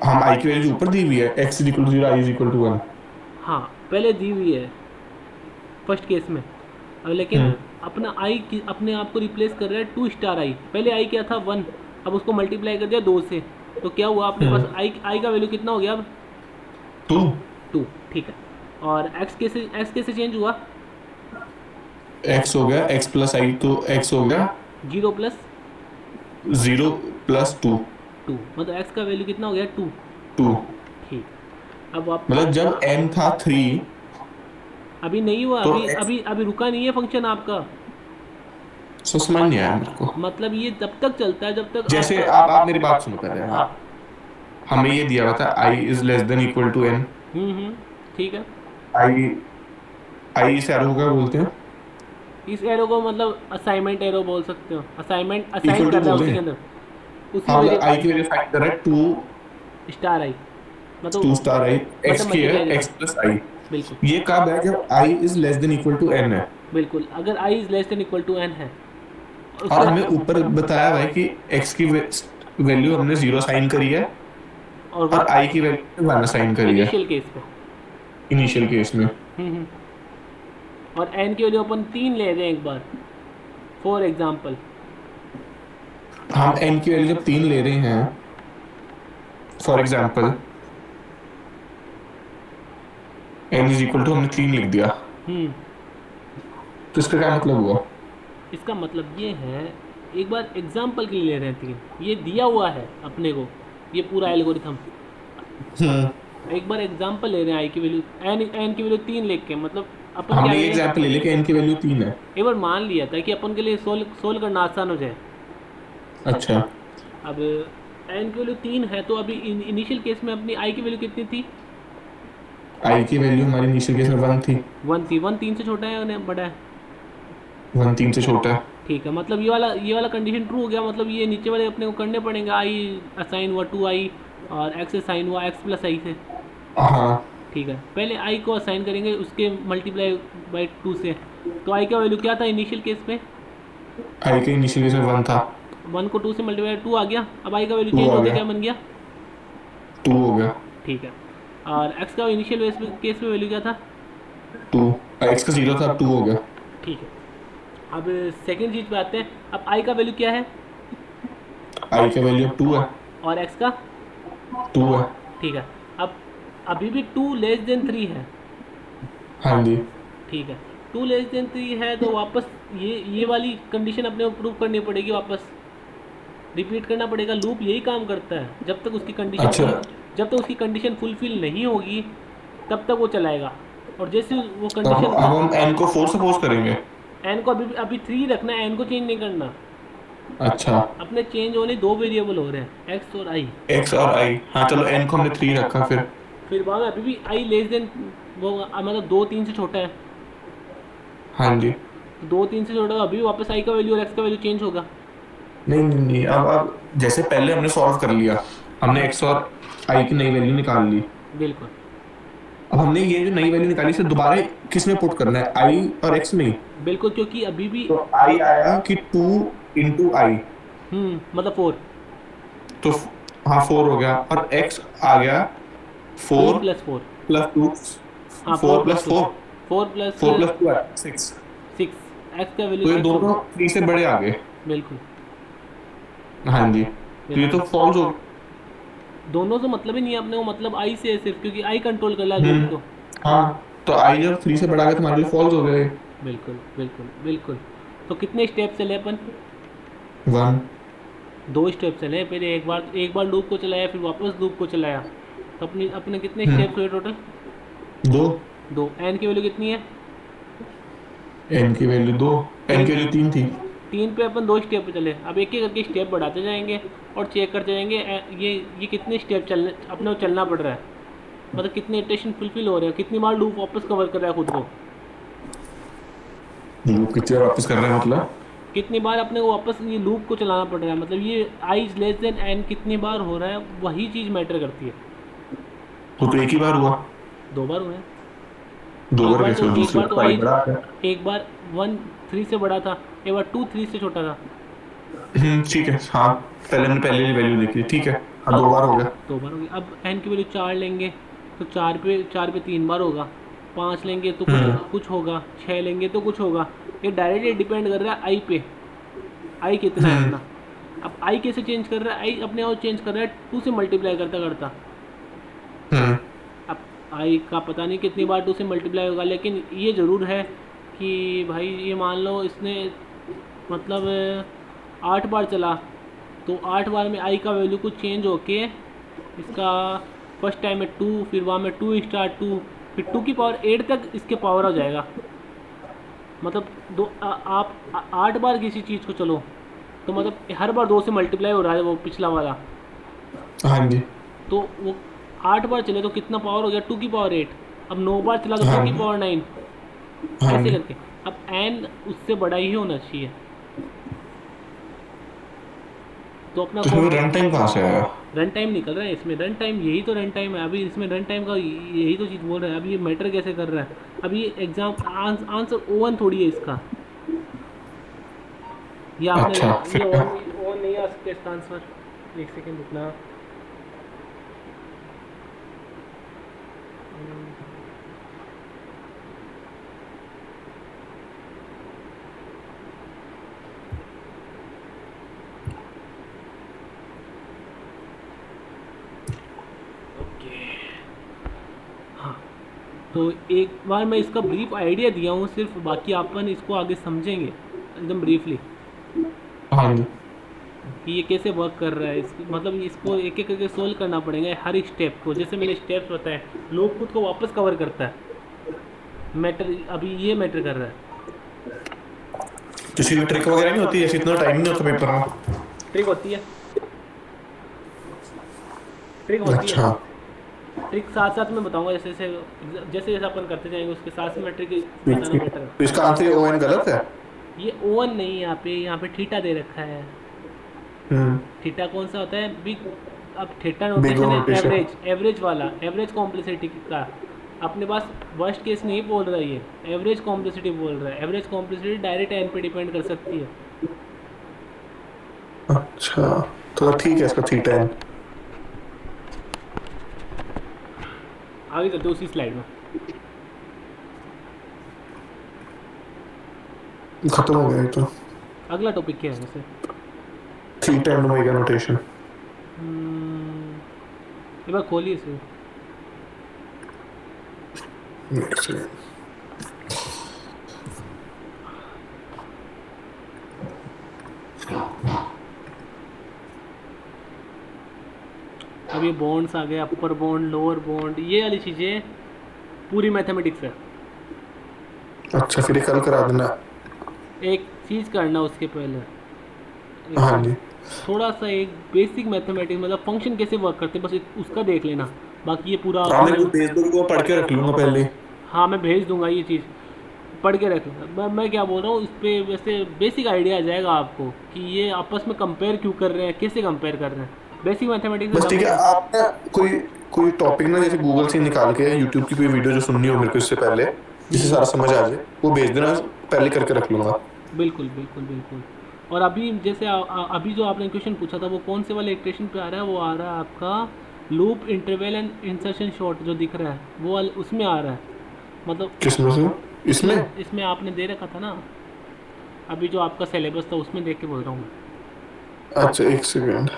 Speaker 2: हम आई की वैल्यू ऊपर दी हुई है, x is equal to zero, i is equal to one.
Speaker 1: हाँ पहले दी हुई है फर्स्ट केस में। अब लेकिन अपना आई की अपने आप को रिप्लेस कर रहा है टू स्टार आई, पहले आई क्या था वन, अब उसको मल्टीप्लाई कर दिया दो से, तो क्या हुआ अपने पास आई का वैल्यू कितना हो गया अब,
Speaker 2: टू।
Speaker 1: टू। ठीक है। और एक्स कैसे चेंज हुआ,
Speaker 2: एक्स हो गया एक्स प्लस आई, तो एक्स हो गया
Speaker 1: zero plus
Speaker 2: zero plus two.
Speaker 1: Two, मतलब एक्स का वैल्यू कितना हो गया, टू।
Speaker 2: टू
Speaker 1: ठीक। अब आप
Speaker 2: मतलब जब एन था थ्री
Speaker 1: अभी नहीं हुआ,
Speaker 2: तो
Speaker 1: अभी
Speaker 2: एक्स।
Speaker 1: अभी अभी रुका नहीं है फंक्शन आपका,
Speaker 2: समझ नहीं आया मेरे को।
Speaker 1: मतलब ये तब तक चलता है जब तक
Speaker 2: जैसे
Speaker 1: आपका।
Speaker 2: आप मेरी बात सुनो पहले।
Speaker 1: हाँ।
Speaker 2: हमें ये दिया हुआ था i is less than equal to n.
Speaker 1: Hmm, ठीक है।
Speaker 2: आई आई इस एरो को क्या बोलते हैं?
Speaker 1: इस एरो को मतलब असाइनमेंट एरो बोल सकते हो, असाइनमेंट असाइन
Speaker 2: इक्वल टू
Speaker 1: कर रहा है
Speaker 2: बोलते
Speaker 1: उसी के
Speaker 2: हैं।
Speaker 1: अंदर, उसी
Speaker 2: हाँ मतलब आई की
Speaker 1: वजह
Speaker 2: वैल्यू फाइंड कर रहा है two,
Speaker 1: star i,
Speaker 2: two star i, x
Speaker 1: मतलब
Speaker 2: की है
Speaker 1: मल्टीप्लाई।
Speaker 2: एक्स प्लस आई।
Speaker 1: बिल्कुल
Speaker 2: ये कब है? जब i is less than equal to n है।
Speaker 1: बिल्कुल, अगर i is less than equal to n है, और
Speaker 2: और
Speaker 1: उसके
Speaker 2: हमें ऊपर बताया हुआ है कि एक्स की वैल्यू हमने जीरो साइन करी है,
Speaker 1: और
Speaker 2: और आई की वैल्यू वन साइन करी है
Speaker 1: इनिशियल केस पे।
Speaker 2: इनिशियल केस में।
Speaker 1: हम्म। और एन की वैल्यू अपन तीन ले रहे हैं एक बार, फॉर एग्जाम्पल।
Speaker 2: हम n की वैल्यू जब 3 ले रहे हैं, for example n is equal to, हमने 3 लिख दिया,
Speaker 1: हम्म
Speaker 2: तो इसका क्या मतलब हुआ?
Speaker 1: इसका मतलब ये है, एक बार एग्जाम्पल के लिए ले रहे हैं 3, ये दिया हुआ है अपने को, ये पूरा एल्गोरिथम।
Speaker 2: हम्म
Speaker 1: एक बार एग्जाम्पल ले रहे हैं आई की वैल्यू, एन की वैल्यू 3 लिख के, मतलब अपन क्या
Speaker 2: हमने ये
Speaker 1: करें,
Speaker 2: एग्जांपल ले लिया कि n की वैल्यू 3 है।
Speaker 1: एक बार मान लिया था कि अपन के लिए सोल्व करना आसान हो जाए।
Speaker 2: अच्छा,
Speaker 1: अब एन की वैल्यू 3 है, तो अभी इनिशियल केस में अपनी आई की वैल्यू कितनी थी?
Speaker 2: i की वैल्यू हमारी इनिशियल केस में 1 थी।
Speaker 1: 1 थी। 1 3 से छोटा है या बड़ा है?
Speaker 2: 1 3 से छोटा है।
Speaker 1: ठीक है, मतलब ये वाला कंडीशन ट्रू हो गया, मतलब ये नीचे वाले अपने को करने पड़ेंगे, आई असाइन हुआ 2i और एक्स असाइन हुआ x प्लस आई से।
Speaker 2: हाँ,
Speaker 1: ठीक है, पहले आई को असाइन करेंगे उसके मल्टीप्लाई बाई 2 से। तो आई का वैल्यू क्या था इनिशियल केस में?
Speaker 2: i के इनिशियल केस में 1 था,
Speaker 1: 1 को 2 से मल्टीप्लाई 2 आ गया, अब आई का वैल्यू
Speaker 2: 2
Speaker 1: चेंज
Speaker 2: आ
Speaker 1: होकर
Speaker 2: गया,
Speaker 1: क्या बन गया?
Speaker 2: 2 हो गया।
Speaker 1: ठीक है, और एक्स का इनिशियल केस में वैल्यू क्या था?
Speaker 2: 2, x का 0 था, अब 2 हो गया।
Speaker 1: ठीक है, अब सेकेंड चीज़ पे आते हैं, अब आई का वैल्यू क्या है
Speaker 2: i का वैल्यू अब 2 है,
Speaker 1: और एक्स का?
Speaker 2: 2 है।
Speaker 1: ठीक है, अब अभी भी 2 लेस देन 3 है।
Speaker 2: हाँ जी।
Speaker 1: ठीक है, 2 लेस देन 3 है, तो वापस ये वाली कंडीशन अपने को प्रूव करनी पड़ेगी, वापस रिपीट करना पड़ेगा। लूप यही काम करता है,
Speaker 2: अच्छा,
Speaker 1: जब तक उसकी कंडीशन फुलफिल नहीं होगी तब तक वो चलाएगा, और जैसे वो
Speaker 2: तो
Speaker 1: कंडीशन,
Speaker 2: अब हम n को 4 सपोज करेंगे।
Speaker 1: एन को अभी अभी 3 रखना है, एन को चेंज नहीं करना।
Speaker 2: अच्छा,
Speaker 1: अपने चेंज होने 2 वेरिएबल हो रहे हैं, एक्स और आई।
Speaker 2: x और i, हाँ चलो n को हमने 3 रखा फिर।
Speaker 1: फिर बाद में अभी भी आई लेस देन, वो मतलब 2 3 से छोटा है,
Speaker 2: हाँ जी।
Speaker 1: तो 2 3 से छोटा है, अभी भी वापस आई का वैल्यू और एक्स का वैल्यू चेंज होगा।
Speaker 2: नहीं नहीं नहीं, अब जैसे पहले हमने सॉल्व कर लिया, हमने x और i की नई वैल्यू निकाल ली।
Speaker 1: बिल्कुल
Speaker 2: अब हमने ये जो नई वैल्यू निकाली, इसे दोबारा किस में पुट करना है, i और x में?
Speaker 1: बिल्कुल, क्योंकि अभी भी,
Speaker 2: तो i आया कि 2 इंटू आई,
Speaker 1: मतलब 4,
Speaker 2: तो हाँ 4 हो गया, और x आ गया
Speaker 1: 2
Speaker 2: 4
Speaker 1: प्लस 4,
Speaker 2: प्लस 2,
Speaker 1: हाँ 4
Speaker 2: 4
Speaker 1: plus
Speaker 2: plus
Speaker 1: 2,
Speaker 2: 4,
Speaker 1: 4 plus
Speaker 2: 4 plus 2 6।
Speaker 1: 6, x का वैल्यू
Speaker 2: तो ये
Speaker 1: 6
Speaker 2: दोनों
Speaker 1: होगा।
Speaker 2: 3 से बड़े आ गए।
Speaker 1: बिल्कुल
Speaker 2: हाँ जी, तो ये तो
Speaker 1: बिल्कुल,
Speaker 2: फॉल्स हो।
Speaker 1: दोनों से मतलब ही नहीं है अपने को, मतलब आई से है सिर्फ, क्योंकि आई कंट्रोल कर रहा है लूप
Speaker 2: हम्म,
Speaker 1: को।
Speaker 2: हाँ, तो आई जब 3 से बड़ा गया तो हमारे लिए फॉल्स हो गए।
Speaker 1: बिल्कुल बिल्कुल बिल्कुल। तो कितने स्टेप चले अपन?
Speaker 2: 1।
Speaker 1: 2 स्टेप चले, पहले एक बार लूप को चलाया, फिर वापस लूप को चलाया, तो अपने अपने कितने स्टेप्स हुए टोटल?
Speaker 2: 2।
Speaker 1: 2। एन की वैल्यू कितनी है?
Speaker 2: n की वैल्यू 2, n की वैल्यू 3 थी।
Speaker 1: 3 पे अपन 2 स्टेप पे चले, अब एक एक करके स्टेप बढ़ाते जाएंगे और चेक करते जाएंगे ये कितने स्टेप चलने अपने को चलना पड़ रहा है, मतलब कितने इटरेशन फुलफिल हो रहे हैं, कितनी बार लूप वापस कवर कर रहा है खुद को,
Speaker 2: लूप कितनी बार वापस कर रहे हैं मतलब?
Speaker 1: कितनी बार अपने को वापस ये लूप को चलाना पड़ रहा है, मतलब ये आई इज लेस देन एन कितनी बार हो रहा है, वही चीज़ मैटर करती है।
Speaker 2: तो एक ही बार हुआ।
Speaker 1: 2 बार हुए हैं।
Speaker 2: 2
Speaker 1: एक
Speaker 2: बार
Speaker 1: बार
Speaker 2: कैसे
Speaker 1: तो
Speaker 2: हुआ?
Speaker 1: एक
Speaker 2: दूसरी
Speaker 1: बार
Speaker 2: बार
Speaker 1: तो
Speaker 2: तो आई
Speaker 1: आई,
Speaker 2: बड़ा आ गया।
Speaker 1: एक बार 1 3 से बड़ा था, एक बार 2 3 से छोटा था।
Speaker 2: ठीक है, हाँ, पहले हमने पहले वैल्यू देखी, ठीक है, हाँ 2 बार हो गया।
Speaker 1: 2 बार होगी। अब एन की वैल्यू 4 लेंगे तो 4 पे 3 बार होगा, 5 लेंगे तो कुछ
Speaker 2: हम्म
Speaker 1: कुछ होगा, 6 लेंगे तो कुछ होगा। ये डायरेक्टली डिपेंड कर रहा है आई पे, आई कितना है
Speaker 2: हम्म
Speaker 1: अपना। अब आई कैसे चेंज कर रहा है? आई अपने आप चेंज कर रहा है 2 से मल्टीप्लाई करता करता।
Speaker 2: हम्म
Speaker 1: अब आई का पता नहीं कितनी बार 2 से मल्टीप्लाई होगा, लेकिन ये ज़रूर है कि भाई ये मान लो इसने मतलब 8 बार चला, तो 8 बार में आई का वैल्यू कुछ चेंज होके इसका फर्स्ट टाइम में 2, फिर वहाँ में 2 स्टार 2, फिर 2 की पावर 8 तक इसके पावर हो जाएगा। मतलब आप 8 बार किसी चीज़ को चलो, तो मतलब हर बार 2 से मल्टीप्लाई हो रहा है वो पिछला वाला,
Speaker 2: हाँ जी।
Speaker 1: तो वो 8 बार चले तो कितना पावर हो गया? 2 की पावर 8। अब 9 बार चला तो 2
Speaker 2: हाँ
Speaker 1: की
Speaker 2: जी।
Speaker 1: पावर 9,
Speaker 2: हाँ
Speaker 1: ऐसे
Speaker 2: जी,
Speaker 1: करके। अब एन उससे बड़ा ही होना चाहिए, तो अपना
Speaker 2: तो इसमें रन टाइम कहाँ से आया?
Speaker 1: रन टाइम निकल रहा है इसमें। रन टाइम, यही तो रन टाइम है अभी इसमें, रन टाइम का यही तो चीज़ बोल रहा है। अभी ये मैटर कैसे कर रहा है? अभी ये एग्जाम आंसर ओवन थोड़ी है इसका, ये आपने
Speaker 2: अच्छा,
Speaker 1: ये
Speaker 2: फिर
Speaker 1: ओवन नहीं आ सकता इसका आंसर। एक सेकेंड रुकना। हाँ, तो एक बार मैं इसका ब्रीफ आइडिया दिया हूँ सिर्फ, बाकी अपन इसको आगे समझेंगे एकदम ब्रीफली
Speaker 2: हाँ जी।
Speaker 1: कि ये कैसे वर्क कर रहा है। मतलब इसको एक एक करके सोल्व करना पड़ेगा हर एक स्टेप को। जैसे मैंने स्टेप्स बताए, लोग खुद को वापस कवर करता है मैटर, अभी ये मैटर कर रहा है।
Speaker 2: किसी में ट्रिक वगैरह नहीं होती, जैसे इतना टाइम नहीं होता पेपर में?
Speaker 1: ट्रिक होती है, ट्रिक होती है।
Speaker 2: अच्छा।
Speaker 1: ट्रिक साथ साथ में बताऊंगा, जैसे जैसे जैसे जैसे अपन करते जाएंगे उसके साथ साथ में ट्रिक
Speaker 2: ठीक
Speaker 1: बताना
Speaker 2: ठीक।
Speaker 1: पड़ेगा।
Speaker 2: तो इसका आंसर ओ एन गलत है?
Speaker 1: ये ओवन नहीं, यहाँ पे थीटा दे रखा है।
Speaker 2: हम्म।
Speaker 1: थीटा कौन सा होता है बिग? अब थीटा
Speaker 2: बिग ओ
Speaker 1: नोटेशन है
Speaker 2: नोटेशन।
Speaker 1: एवरेज, एवरेज वाला, एवरेज कॉम्प्लेक्सिटी का। अपने पास वर्स्ट केस नहीं बोल रहा है, ये एवरेज कॉम्प्लेक्सिटी बोल रहा है। एवरेज कॉम्प्लेक्सिटी डायरेक्ट एन पे डिपेंड कर सकती है।
Speaker 2: अच्छा, तो ठीक है, इसका थीटा एन।
Speaker 1: आगे चलते उसी स्लाइड में।
Speaker 2: खत्म हो गया ये तो।
Speaker 1: अगला टॉपिक क्या है वैसे?
Speaker 2: Theta and omega notation.
Speaker 1: एक बार खोलिए इसे। अब ये बॉन्ड्स आ गए, अपर बॉन्ड, लोअर बॉन्ड, ये वाली चीज़ें पूरी मैथमेटिक्स है।
Speaker 2: अच्छा, फिर ये कल करा देना।
Speaker 1: एक चीज़ करना उसके पहले, एक
Speaker 2: हाँ
Speaker 1: चीज़
Speaker 2: जी।
Speaker 1: थोड़ा सा एक बेसिक मैथमेटिक्स मतलब फंक्शन कैसे वर्क करते हैं, बस उसका देख लेना। बाकी ये पूरा
Speaker 2: हाँ, मैं
Speaker 1: अपन,
Speaker 2: फेसबुक को पढ़ के रख लूंगा पहले।
Speaker 1: हाँ मैं भेज दूंगा ये चीज़, पढ़ के रख लेना। मैं क्या बोल रहा हूँ, इस पर वैसे बेसिक आइडिया आ जाएगा आपको कि ये आपस में कंपेयर क्यों कर रहे हैं, कैसे कंपेयर कर रहे हैं। बेसिक मैथमेटिक्स
Speaker 2: बस
Speaker 1: से
Speaker 2: ठीक है,
Speaker 1: समझ।
Speaker 2: आप ना कोई कोई टॉपिक ना जैसे गूगल से निकाल के, यूट्यूब की कोई वीडियो जो सुननी हो मेरे को इससे पहले, जिससे सारा समझ आ जाए, वो भेज देना, पहले करके रख लूंगा।
Speaker 1: बिल्कुल बिल्कुल बिल्कुल। और अभी जैसे अभी जो आपने क्वेश्चन पूछा था वो कौन से वाले इक्वेशन पे आ रहा है? वो आ रहा है आपका loop interval and insertion short जो दिख रहा है उसमें आ रहा है। मतलब
Speaker 2: किसमें से?
Speaker 1: इसमें
Speaker 2: इसमें?
Speaker 1: इसमें आपने दे रखा था ना, अभी जो आपका सिलेबस था उसमें देख के बोल रहा हूँ मैं।
Speaker 2: अच्छा, एक सेकेंड।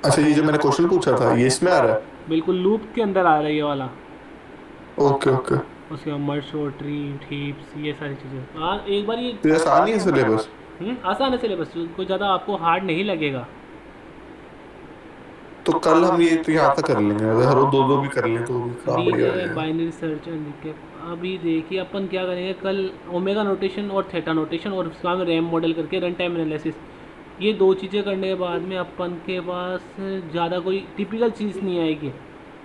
Speaker 2: अच्छा, ये जो मैंने क्वेश्चन पूछा था ये इसमें आ रहा है?
Speaker 1: बिल्कुल लूप के अंदर आ रहा है ये वाला।
Speaker 2: Okay okay.
Speaker 1: उसके बाद मर्ज शॉर्ट, ट्री, हीप्स, ये सारी चीज़ें। हाँ एक बार ये
Speaker 2: तो ये आसान ही है सिलेबस?
Speaker 1: आसान है सिलेबस, कोई ज़्यादा आपको हार्ड नहीं लगेगा।
Speaker 2: तो कल हम ये तो यहाँ तक कर लेंगे, अगर हर रोज दो दो भी कर लें तो भी काम बढ़िया हो
Speaker 1: लीनियर
Speaker 2: जाएगा।
Speaker 1: Binary search and recap. अभी देखिए अपन क्या करेंगे कल, ओमेगा नोटेशन और थीटा नोटेशन और उसके बाद में रैम मॉडल करके रन टाइम एनालिसिस। ये दो चीज़ें करने के बाद में अपन के पास ज़्यादा कोई टिपिकल चीज़ नहीं आएगी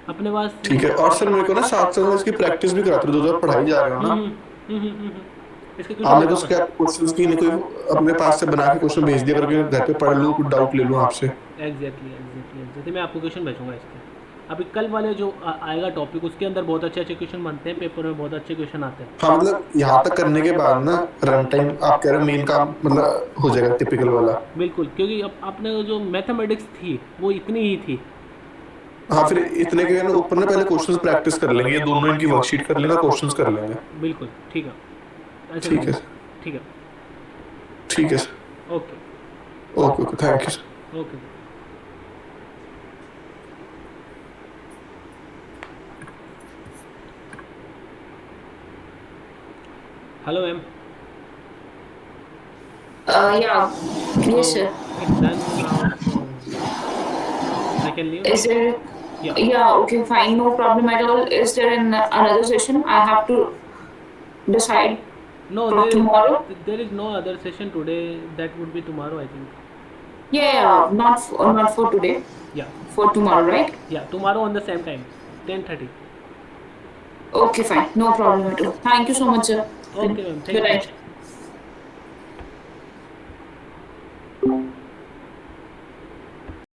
Speaker 1: अपने पास।
Speaker 2: ठीक है, और सर मेरे को ना साथ साथ इसकी प्रैक्टिस भी कराते रहो, जो आप पढ़ाई जा रहे हो ना।
Speaker 1: इसके
Speaker 2: आप
Speaker 1: क्वेश्चन
Speaker 2: मेरे को
Speaker 1: भेजूंगा।
Speaker 2: उसके क्वेश्चंस की नहीं, कोई अपने पास से बना के क्वेश्चन भेज दिया करके, घर पे पढ़ लूँ, कुछ डाउट ले लूँ आपसे।
Speaker 1: एग्जैक्टली मैं आपको क्वेश्चन भेजूंगा इसके। अभी कल वाले जो आएगा टॉपिक उसके अंदर बहुत अच्छे अच्छे क्वेश्चन बनते हैं, पेपर में बहुत अच्छे क्वेश्चन आते हैं।
Speaker 2: हाँ, मतलब यहाँ तक करने के बाद ना रन टाइम आप कह रहे हो मेन काम मतलब हो जाएगा टिपिकल वाला।
Speaker 1: बिल्कुल, क्योंकि अब आपने जो मैथमेटिक्स थी वो इतनी ही थी।
Speaker 2: हाँ, फिर इतने के ना ऊपर ना पहले क्वेश्चंस प्रैक्टिस कर लेंगे, ये दोनों इनकी वर्कशीट कर लेंगे, क्वेश्चंस कर लेंगे।
Speaker 1: बिल्कुल ठीक है, ऐसे
Speaker 2: ठीक है।
Speaker 1: करेंगे। ठीक है,
Speaker 2: ठीक है sir.
Speaker 1: Okay
Speaker 2: okay okay, thank you sir.
Speaker 1: Okay. Hello ma'am.
Speaker 3: Yeah. Yes, sir.
Speaker 1: It's done now, so I can leave.
Speaker 3: Is there?
Speaker 1: Yeah.
Speaker 3: Yeah. Okay. Fine. No problem at all. Is there another session? I have to decide
Speaker 1: No,
Speaker 3: for tomorrow.
Speaker 1: there is no other session today. That would be tomorrow, I think.
Speaker 3: Yeah. Yeah. Not for today.
Speaker 1: Yeah.
Speaker 3: For tomorrow, right?
Speaker 1: Yeah. Tomorrow on the same time, 10:30.
Speaker 3: Okay. Fine. No problem at all. Thank you so much, sir.
Speaker 1: Okay, ma'am. Thank
Speaker 3: Good
Speaker 1: you.
Speaker 3: night.